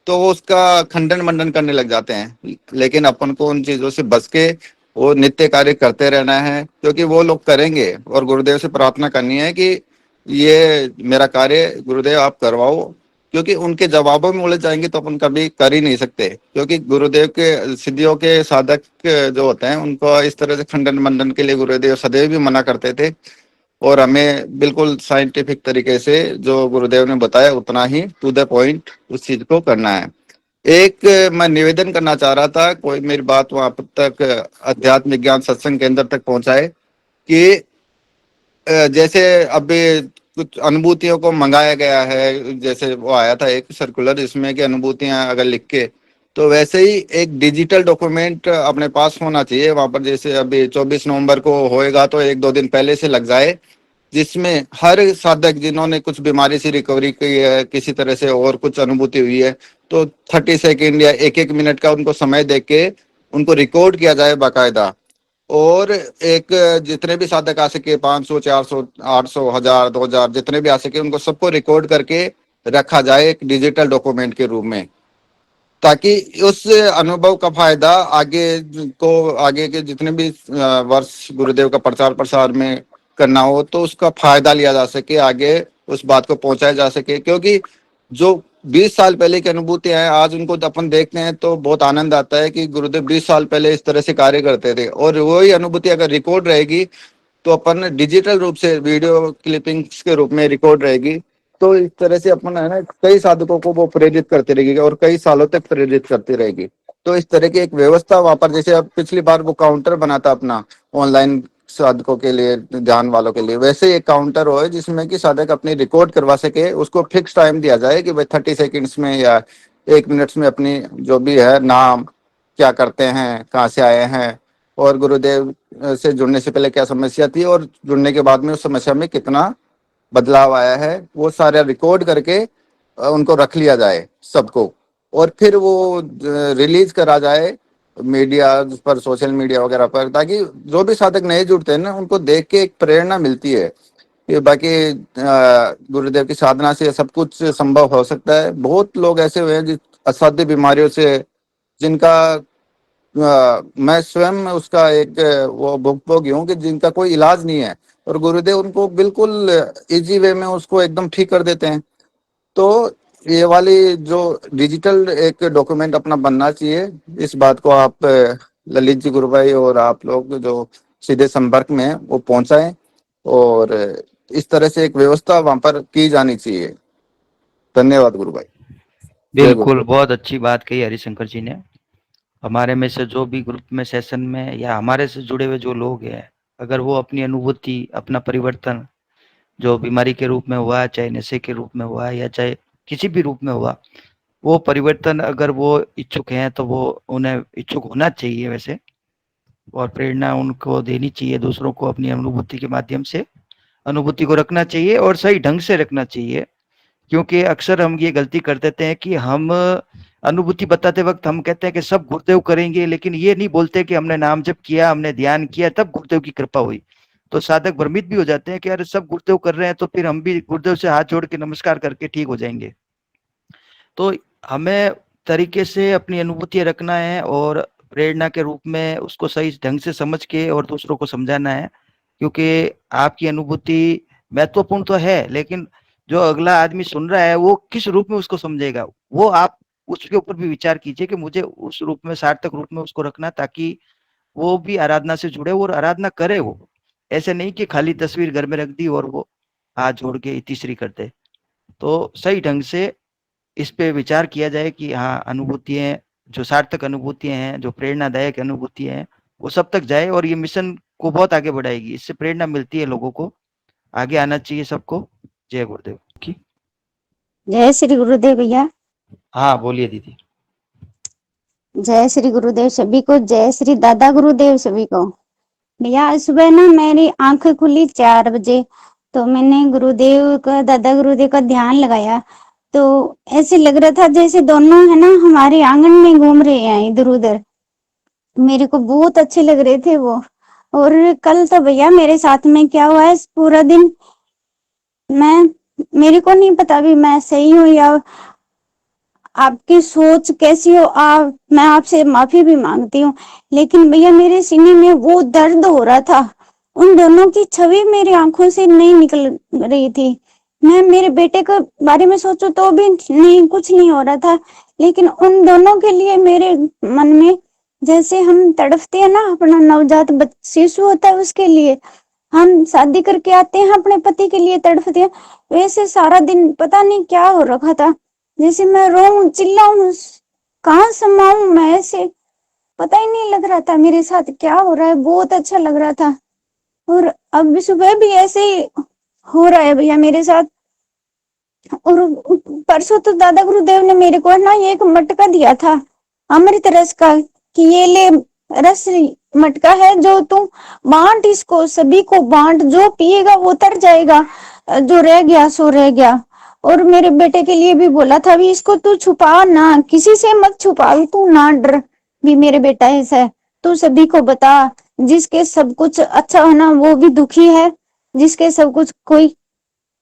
S6: तो वो उसका खंडन मंडन करने लग जाते हैं। लेकिन अपन को उन चीजों से बच के वो नित्य कार्य करते रहना है, क्योंकि वो लोग करेंगे। और गुरुदेव से प्रार्थना करनी है कि ये मेरा कार्य गुरुदेव आप करवाओ, क्योंकि उनके जवाबों में उलझ जाएंगे तो अपन कभी कर ही नहीं सकते। क्योंकि गुरुदेव के सिद्धियों के साधक जो होते हैं उनको इस तरह से खंडन मंडन के लिए गुरुदेव सदैव भी मना करते थे और हमें बिल्कुल साइंटिफिक तरीके से जो गुरुदेव ने बताया उतना ही टू द पॉइंट उस चीज को करना है। एक मैं निवेदन करना चाह रहा था, कोई मेरी बात वहां तक अध्यात्म ज्ञान सत्संग केंद्र तक पहुंचाए कि जैसे अभी कुछ अनुभूतियों को मंगाया गया है, जैसे वो आया था एक सर्कुलर जिसमें कि अनुभूतियां अगर लिख के, तो वैसे ही एक डिजिटल डॉक्यूमेंट अपने पास होना चाहिए वहां पर। जैसे अभी 24 नवंबर को होएगा तो 1-2 दिन पहले से लग जाए, जिसमें हर साधक जिन्होंने कुछ बीमारी से रिकवरी की है, किसी तरह से और कुछ अनुभूति हुई है, तो 30 सेकेंड या 1-1 मिनट का उनको समय दे के उनको रिकॉर्ड किया जाए बाकायदा। और एक जितने भी साधक आ सके, 500, 400, 800, 1000, 2000 जितने भी आ सके, उनको सबको रिकॉर्ड करके रखा जाए एक डिजिटल डॉक्यूमेंट के रूप में, ताकि उस अनुभव का फायदा आगे के जितने भी वर्ष गुरुदेव का प्रचार प्रसार में करना हो तो उसका फायदा लिया जा सके, आगे उस बात को पहुंचाया जा सके। क्योंकि जो 20 साल पहले की अनुभूतियां हैं आज उनको अपन देखते हैं तो बहुत आनंद आता है कि गुरुदेव 20 साल पहले इस तरह से कार्य करते थे, और वही अनुभूति अगर रिकॉर्ड रहेगी तो अपन डिजिटल रूप से वीडियो क्लिपिंग्स के रूप में रिकॉर्ड रहेगी, तो इस तरह से अपन है ना कई साधकों को वो प्रेरित करती रहेगी और कई सालों तक प्रेरित करती रहेगी। तो इस तरह की एक व्यवस्था वहां पर, जैसे अब पिछली बार वो काउंटर बना था अपना ऑनलाइन साधकों के लिए, ध्यान वालों के लिए, वैसे ही एक काउंटर हो जिसमें कि साधक अपनी रिकॉर्ड करवा सके। उसको फिक्स टाइम दिया जाए कि भाई 30 सेकेंड्स में या 1 मिनट में अपनी जो भी है नाम, क्या करते हैं, कहाँ से आए हैं, और गुरुदेव से जुड़ने से पहले क्या समस्या थी और जुड़ने के बाद में उस समस्या में कितना बदलाव आया है, वो सारा रिकॉर्ड करके उनको रख लिया जाए सबको, और फिर वो रिलीज करा जाए मीडिया पर, सोशल मीडिया वगैरह पर, ताकि जो भी साधक नए जुड़ते हैं ना उनको देख के एक प्रेरणा मिलती है कि बाकी गुरुदेव की साधना से सब कुछ संभव हो सकता है। बहुत लोग ऐसे हुए हैं जिस असाध्य बीमारियों से, जिनका मैं स्वयं उसका एक वो भुगतभोगी हूँ कि जिनका कोई इलाज नहीं है, और गुरुदेव उनको बिल्कुल इजी वे में उसको एकदम ठीक कर देते हैं। तो ये वाली जो डिजिटल एक डॉक्यूमेंट अपना बनना चाहिए, इस बात को आप ललित जी गुरु भाई और आप लोग जो सीधे संपर्क में हैं वो पहुंचाएं, और इस तरह से एक व्यवस्था वहां पर की जानी चाहिए। धन्यवाद गुरु भाई।
S3: बिल्कुल, बहुत अच्छी बात कही हरिशंकर जी ने। हमारे में से जो भी ग्रुप में सेशन में या हमारे से जुड़े हुए जो लोग हैं, अगर वो अपनी अनुभूति, अपना परिवर्तन जो बीमारी के रूप में हुआ, चाहे नशे के रूप में हुआ या चाहे किसी भी रूप में हुआ, वो परिवर्तन अगर वो इच्छुक हैं तो वो उन्हें इच्छुक होना चाहिए वैसे, और प्रेरणा उनको देनी चाहिए, दूसरों को अपनी अनुभूति के माध्यम से अनुभूति को रखना चाहिए और सही ढंग से रखना चाहिए। क्योंकि अक्सर हम ये गलती कर देते हैं कि हम अनुभूति बताते वक्त हम कहते हैं कि सब गुरुदेव करेंगे, लेकिन ये नहीं बोलते कि हमने नाम जप किया, हमने ध्यान किया, तब गुरुदेव की कृपा हुई। तो साधक भ्रमित भी हो जाते हैं कि यार सब गुरुदेव कर रहे हैं तो फिर हम भी गुरुदेव से हाथ जोड़ के नमस्कार करके ठीक हो जाएंगे। तो हमें तरीके से अपनी अनुभूतियां रखना है और प्रेरणा के रूप में उसको सही ढंग से समझ के और दूसरों को समझाना है। क्योंकि आपकी अनुभूति महत्वपूर्ण तो है, लेकिन जो अगला आदमी सुन रहा है वो किस रूप में उसको समझेगा, वो आप उसके ऊपर भी विचार कीजिए कि मुझे उस रूप में, सार्थक रूप में उसको रखना, ताकि वो भी आराधना से जुड़े और आराधना करे। वो ऐसे नहीं कि खाली तस्वीर घर में रख दी और वो हाथ जोड़ के तीसरी कर दे। तो सही ढंग से इस पे विचार किया जाए कि हाँ, अनुभूतियां जो सार्थक अनुभूतियां हैं, जो प्रेरणादायक अनुभूतियां हैं, वो सब तक जाए और ये मिशन को बहुत आगे बढ़ाएगी। इससे प्रेरणा मिलती है, लोगों को आगे आना चाहिए सबको। जय गुरुदेव की।
S13: जय श्री गुरुदेव भैया।
S3: हाँ बोलिए दीदी।
S13: जय श्री गुरुदेव सभी को, जय श्री दादा गुरुदेव सभी को। भैया आज सुबह ना मेरी आंखें खुली 4 बजे, तो मैंने गुरुदेव का, दादा गुरुदेव का ध्यान लगाया, तो ऐसे लग रहा था जैसे दोनों है ना हमारे आंगन में घूम रहे हैं इधर उधर। मेरे को बहुत अच्छे लग रहे थे वो। और कल तो भैया मेरे साथ में क्या हुआ है, पूरा दिन मेरे को नहीं पता भी मैं सही हूँ या आपकी सोच कैसी हो। मैं आपसे माफी भी मांगती हूँ, लेकिन भैया मेरे सीने में वो दर्द हो रहा था। उन दोनों की छवि मेरी आंखों से नहीं निकल रही थी। मैं मेरे बेटे के बारे में सोचूं तो भी नहीं, कुछ नहीं हो रहा था, लेकिन उन दोनों के लिए मेरे मन में जैसे हम तड़पते हैं ना, अपना नवजात शिशु होता है उसके लिए, हम शादी करके आते हैं अपने पति के लिए तड़फते हैं, वैसे सारा दिन पता नहीं क्या हो रखा था, जैसे मैं रोऊं चिल्लाऊं, कहाँ समाऊं मैं, ऐसे पता ही नहीं लग रहा था मेरे साथ क्या हो रहा है। बहुत अच्छा लग रहा था। और अब सुबह भी ऐसे ही हो रहा है भैया मेरे साथ। और परसों तो दादा गुरुदेव ने मेरे को ना एक मटका दिया था अमृत रस का, कि ये ले रस मटका है, जो तू बांट, इसको सभी को बांट, जो पिएगा वो तर जाएगा, जो रह गया सो रह गया। और मेरे बेटे के लिए भी बोला था, भी इसको तू छुपा ना, किसी से मत छुपा, तू ना डर, भी मेरे बेटा ऐसा है, तू सभी को बता। जिसके सब कुछ अच्छा होना वो भी दुखी है, जिसके सब कुछ कोई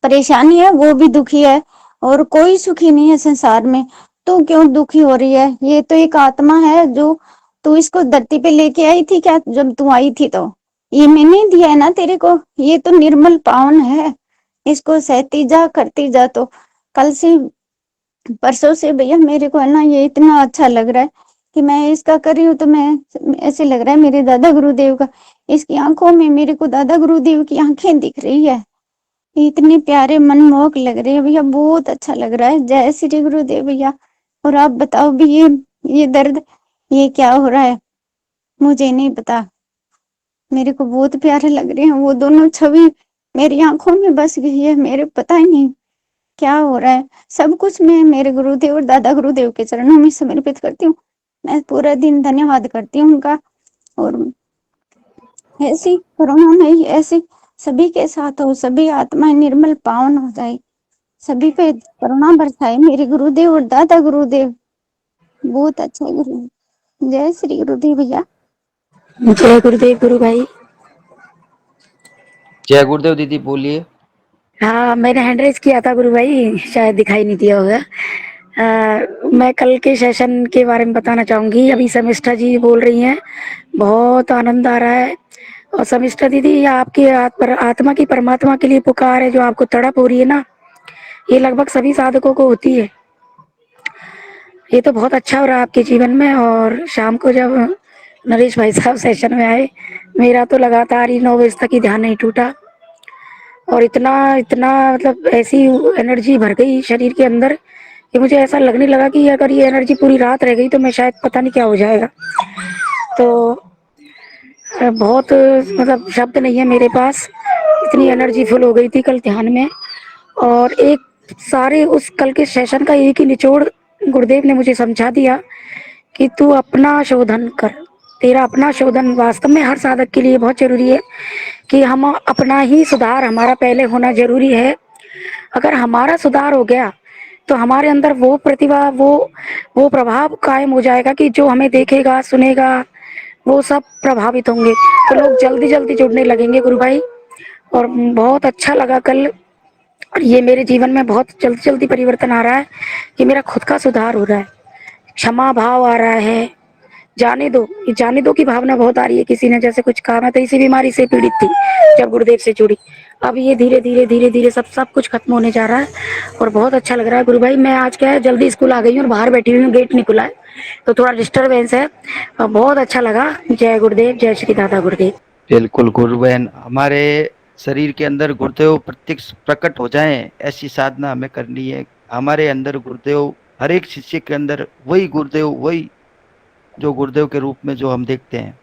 S13: परेशानी है वो भी दुखी है, और कोई सुखी नहीं है संसार में। तू क्यों दुखी हो रही है? ये तो एक आत्मा है, जो तू इसको धरती पे लेके आई थी क्या जब तू आई थी? तो ये मैंने दिया है ना तेरे को, ये तो निर्मल पावन है, इसको सहती जा करती जा। तो कल से परसों से भैया मेरे को है ना ये इतना अच्छा लग रहा है कि मैं इसका कर रही हूँ, तो मैं ऐसे लग रहा है मेरे दादा गुरुदेव का, इसकी आंखों में मेरे को दादा गुरुदेव की आंखें दिख रही है, इतने प्यारे मनमोहक लग रहे हैं भैया, बहुत अच्छा लग रहा है। जय श्री गुरुदेव भैया। और आप बताओ भी, ये दर्द ये क्या हो रहा है मुझे नहीं पता, मेरे को बहुत प्यारे लग रहे हैं वो दोनों छवि, मेरी आंखों में बस गई है, मेरे पता ही नहीं क्या हो रहा है। सब कुछ मैं मेरे गुरुदेव और दादा गुरुदेव के चरणों में समर्पित करती हूँ। मैं पूरा दिन धन्यवाद करती हूँ उनका। और ऐसी कोरोना नहीं, ऐसी सभी के साथ हो, सभी आत्माएं निर्मल पावन हो जाए, सभी पे करुणा बरसाए मेरे गुरुदेव और दादा गुरुदेव। बहुत अच्छा गुरु। जय श्री गुरुदेव भैया।
S14: जय गुरुदेव गुरु भाई।
S3: जय गुरुदेव दीदी, बोलिए।
S14: हाँ, मैंने हैंड रेज किया था गुरु भाई, शायद दिखाई नहीं दिया होगा। मैं कल के सेशन के बारे में बताना चाहूंगी। अभी समिष्ठा जी बोल रही हैं, बहुत आनंद आ रहा है। और समिष्ठा दीदी, ये आपकी आत्मा की परमात्मा के लिए पुकार है, जो आपको तड़प हो रही है ना, ये लगभग सभी साधकों को होती है। ये तो बहुत अच्छा हो रहा है आपके जीवन में। और शाम को जब नरेश भाई साहब सेशन में आए, मेरा तो लगातार ही 9 बजे तक ही ध्यान नहीं टूटा, और इतना इतना मतलब ऐसी एनर्जी भर गई शरीर के अंदर कि मुझे ऐसा लगने लगा कि अगर ये एनर्जी पूरी रात रह गई तो मैं शायद पता नहीं क्या हो जाएगा। तो बहुत मतलब शब्द नहीं है मेरे पास, इतनी एनर्जी फुल हो गई थी कल ध्यान में। और एक सारे उस कल के सेशन का एक ही निचोड़ गुरुदेव ने मुझे समझा दिया कि तू अपना शोधन कर। तेरा अपना शोधन वास्तव में हर साधक के लिए बहुत जरूरी है, कि हम अपना ही सुधार हमारा पहले होना जरूरी है। अगर हमारा सुधार हो गया तो हमारे अंदर वो प्रतिभा, वो प्रभाव कायम हो जाएगा कि जो हमें देखेगा सुनेगा वो सब प्रभावित होंगे, तो लोग जल्दी जल्दी जुड़ने लगेंगे गुरु भाई। और बहुत अच्छा लगा कल। और ये मेरे जीवन में बहुत जल्दी जल्दी परिवर्तन आ रहा है कि मेरा खुद का सुधार हो रहा है, क्षमा भाव आ रहा है, जाने दो, ये जाने दो की भावना बहुत आ रही है। किसी ने जैसे कुछ कहा, मैं तो इसी बीमारी से पीड़ित थी जब गुरुदेव से जुड़ी। अब ये धीरे धीरे धीरे धीरे सब कुछ खत्म होने जा रहा है, और बहुत अच्छा लग रहा है गुरु भाई। मैं आज क्या है, जल्दी स्कूल आ गई हूँ और बाहर बैठी हुई हूँ, गेट नहीं खुला है तो थोड़ा डिस्टरबेंस है। और बहुत अच्छा लगा। जय गुरुदेव, जय श्री दादा गुरुदेव।
S3: बिल्कुल गुरु बहन, हमारे शरीर के अंदर गुरुदेव प्रत्यक्ष प्रकट हो जाएं, ऐसी साधना हमें करनी है। हमारे अंदर गुरुदेव, हर एक शिष्य के अंदर वही गुरुदेव, वही जो गुरुदेव के रूप में जो हम देखते हैं,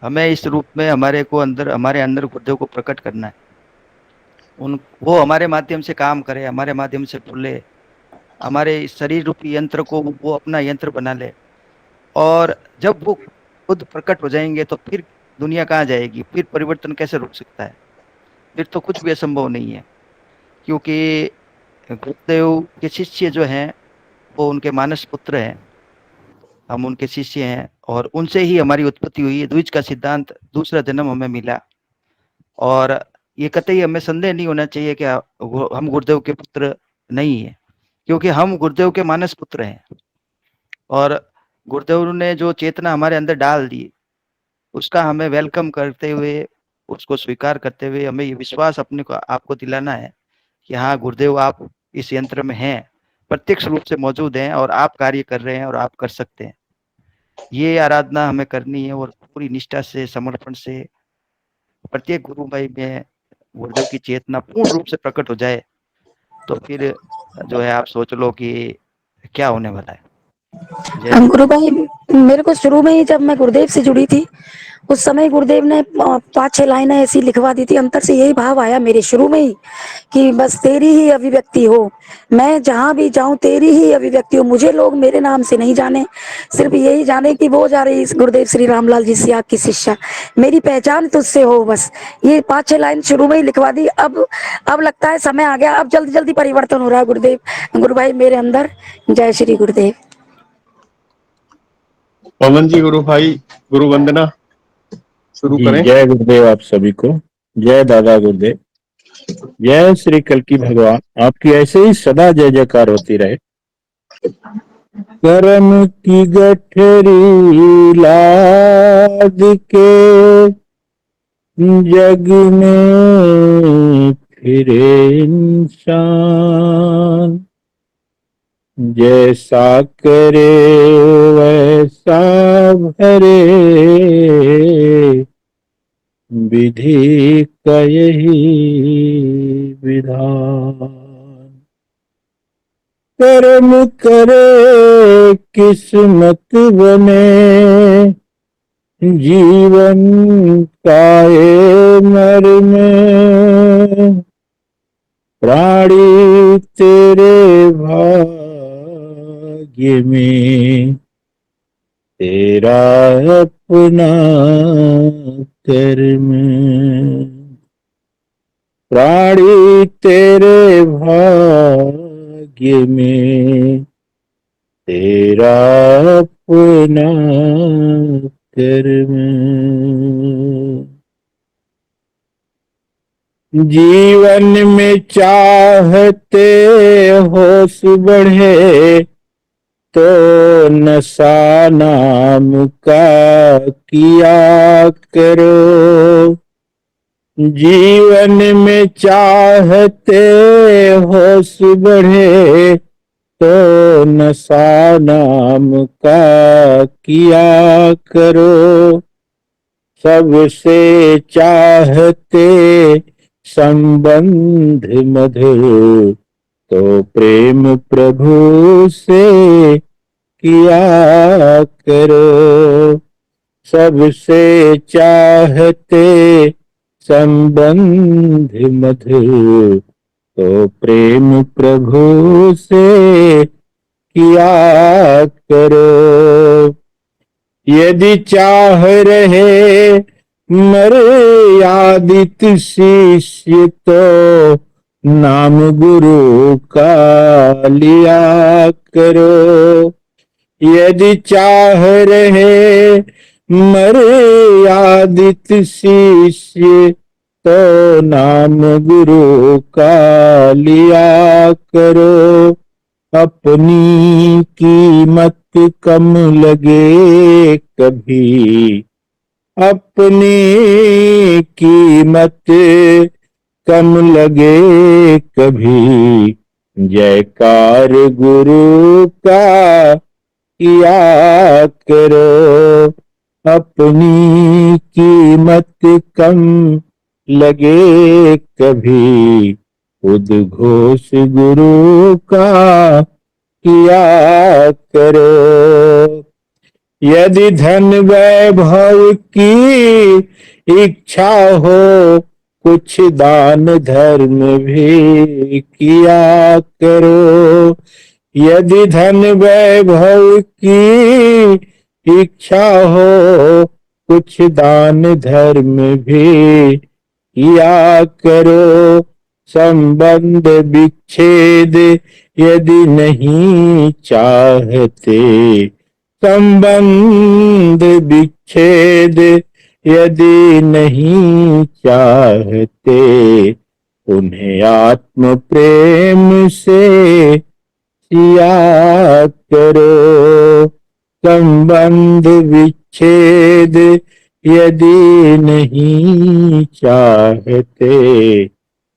S3: हमें इस रूप में हमारे अंदर गुरुदेव को प्रकट करना है। वो हमारे माध्यम से काम करे, हमारे माध्यम से बोले, हमारे शरीर रूपी यंत्र को वो अपना यंत्र बना ले। और जब वो खुद प्रकट हो जाएंगे तो फिर दुनिया कहाँ जाएगी, फिर परिवर्तन कैसे रुक सकता है? फिर तो कुछ भी असंभव नहीं है, क्योंकि गुरुदेव के शिष्य जो हैं वो उनके मानस पुत्र हैं, हम उनके शिष्य हैं, और उनसे ही हमारी उत्पत्ति हुई है। द्विज का सिद्धांत, दूसरा जन्म हमें मिला। और ये कतई हमें संदेह नहीं होना चाहिए कि हम गुरुदेव के पुत्र नहीं है, क्योंकि हम गुरुदेव के मानस पुत्र हैं। और गुरुदेव ने जो चेतना हमारे अंदर डाल दी, उसका हमें वेलकम करते हुए, उसको स्वीकार करते हुए, हमें ये विश्वास अपने को आपको दिलाना है कि हाँ गुरुदेव, आप इस यंत्र में हैं, प्रत्यक्ष रूप से मौजूद हैं, और आप कार्य कर रहे हैं और आप कर सकते हैं। ये आराधना हमें करनी है, और पूरी निष्ठा से, समर्पण से, प्रत्येक गुरु भाई में गुरुदेव की चेतना पूर्ण रूप से प्रकट हो जाए तो फिर जो है आप सोच लो कि क्या होने वाला है।
S14: गुरु भाई मेरे को शुरू में ही जब मैं गुरुदेव से जुड़ी थी उस समय गुरुदेव ने 5-6 लाइनें ऐसी लिखवा दी थी। अंतर से यही भाव आया मेरे शुरू में ही कि बस तेरी ही अभिव्यक्ति हो, मैं जहां भी जाऊं तेरी ही अभिव्यक्ति हो, मुझे लोग मेरे नाम से नहीं जाने, सिर्फ यही जाने कि वो जा रही गुरुदेव श्री रामलाल जी सियाग की शिष्या, मेरी पहचान तुझसे हो। बस ये 5-6 लाइन शुरू में ही लिखवा दी। अब लगता है समय आ गया, अब जल्दी जल्दी परिवर्तन हो रहा है गुरुदेव गुरु भाई मेरे अंदर। जय श्री गुरुदेव।
S4: पवन जी, गुरु भाई गुरु वंदना शुरू करें।
S15: जय गुरुदेव आप सभी को, जय दादा गुरुदेव, जय श्री कल्की भगवान। आपकी ऐसे ही सदा जय जयकार होती रहे। कर्म की गठरी लाद के जग में फिरे इंसान, जैसा करे वैसा भरे, विधि का यही विधान। कर्म करे किस्मत बने, जीवन काए मर में, प्राणी तेरे भाग्य में, तेरा अपना कर्म। प्राणी तेरे भाग्य में, तेरा अपना कर्म। जीवन में चाहते होश बढ़े तो नशा नाम का किया करो। जीवन में चाहते होश बढ़े तो नशा नाम का किया करो। सबसे चाहते संबंध मधुर तो प्रेम प्रभु से किया करो। सबसे चाहते संबंध मधुर तो प्रेम प्रभु से किया करो। यदि चाह रहे मर्यादित शिष्य तो नाम गुरु का लिया करो। यदि चाह रहे मर्यादित शिष्य तो नाम गुरु का लिया करो। अपनी कीमत कम लगे कभी, अपनी कीमत कम लगे कभी, जयकार गुरु का किया करो। अपनी कीमत कम लगे कभी, उद्घोष गुरु का किया करो। यदि धन वैभव की इच्छा हो कुछ दान धर्म भी किया करो। यदि धन वैभव की इच्छा हो कुछ दान धर्म भी किया करो। संबंध विच्छेद यदि नहीं चाहते, संबंध विच्छेद यदि नहीं चाहते, उन्हें आत्म प्रेम से किया करो। संबंध विच्छेद यदि नहीं चाहते,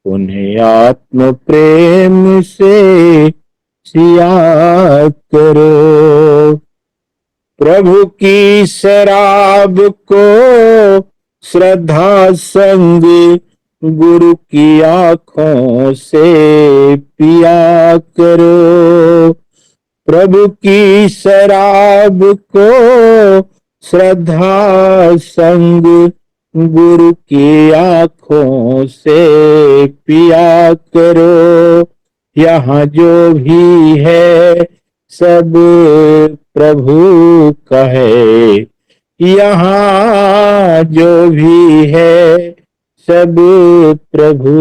S15: उन्हें आत्म प्रेम से सिया करो। प्रभु की शराब को श्रद्धा संग गुरु की आंखों से पिया करो। प्रभु की शराब को श्रद्धा संग गुरु की आंखों से पिया करो। यहाँ जो भी है सब प्रभु का है, यहाँ जो भी है सब प्रभु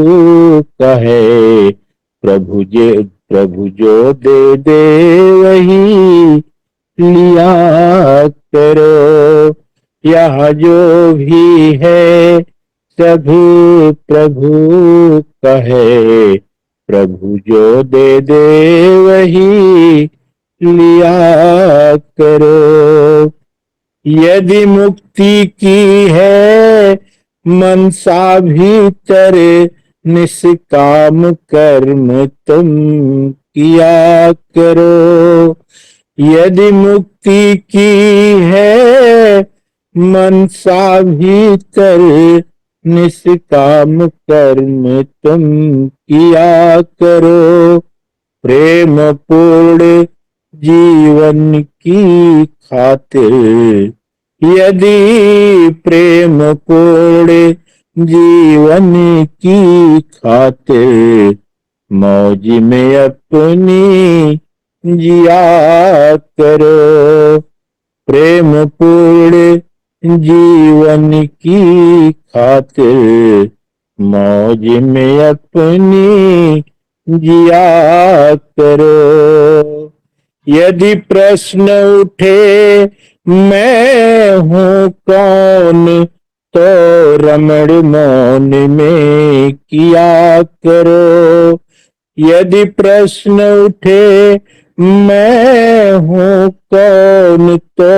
S15: का है। प्रभु जो दे दे वही लिया करो। यहाँ जो भी है सब प्रभु का है। प्रभु जो दे दे वही लिया करो। यदि मुक्ति की है मनसा भीतर, निष्काम कर्म तुम किया करो। यदि मुक्ति की है मनसा भीतर, निष्काम कर्म तुम किया करो। प्रेम पूर्ण जीवन की खातिर, यदि प्रेम पूर्ण जीवन की खातिर, मौज में अपनी जिया करो। प्रेम पूर्ण जीवन की खातिर, मौज में अपनी जिया करो। यदि प्रश्न उठे मैं हूँ कौन, तो रमण मौन में किया करो। यदि प्रश्न उठे मैं हूँ कौन, तो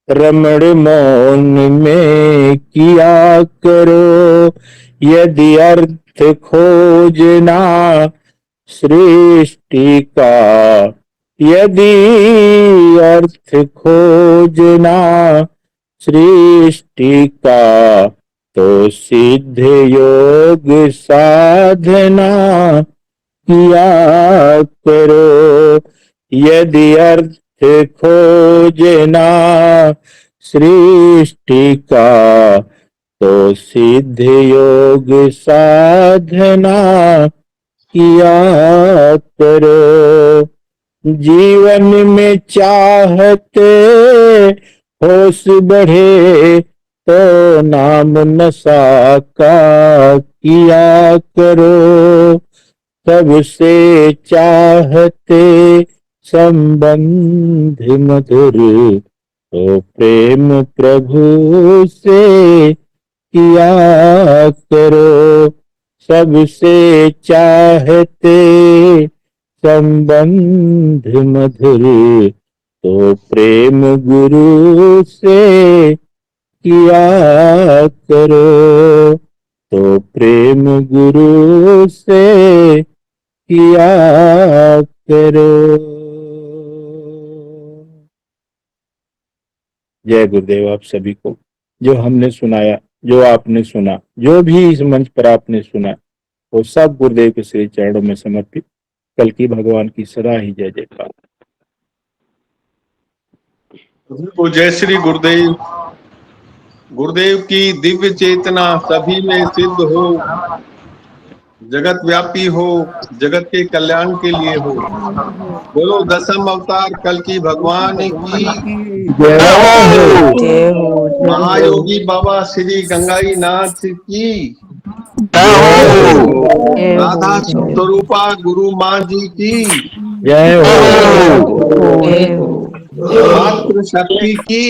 S15: रमण मौन में किया करो। यदि अर्थ खोजना सृष्टि का, यदि अर्थ खोजना सृष्टि का, तो सिद्ध योग साधना किया करो। यदि अर्थ खोजना सृष्टि का, तो सिद्ध योग साधना किया करो। जीवन में चाहते होश बढ़े, तो नाम नशा का किया करो। सबसे चाहते संबंध मधुर, तो प्रेम प्रभु से किया करो। सबसे चाहते संबंध मधुर, तो प्रेम गुरु से किया करो। तो प्रेम गुरु से किया करो। जय गुरुदेव आप सभी को। जो हमने सुनाया, जो आपने सुना, जो भी इस मंच पर आपने सुना, वो सब गुरुदेव के श्री चरणों में समर्पित। कल की भगवान की सदा ही जय जयकार।
S4: तो जय श्री गुरुदेव। गुरुदेव की दिव्य चेतना सभी में सिद्ध हो, जगत व्यापी हो, जगत के कल्याण के लिए हो। बोलो दसम अवतार कल की भगवान की
S15: जय हो।
S4: महायोगी बाबा श्री गंगाई नाथ की, राधा स्वरूपा गुरु माँ जी की
S15: जय हो।
S4: मातृ शक्ति की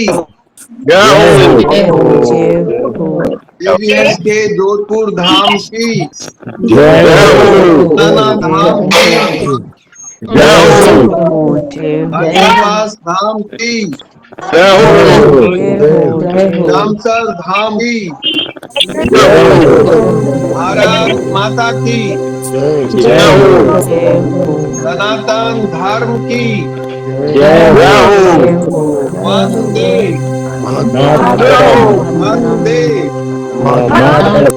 S15: जय हो।
S4: TVS के जोधपुर धाम की,
S15: जय हो।
S4: नाना धाम की,
S15: जय हो।
S4: हरिवास धाम की, रामसर धाम की, भारत माता की,
S15: जय हो।
S4: सनातन धर्म की
S15: जय हो।
S4: वंदे
S15: मातरम।
S4: वंदे
S15: मातरम।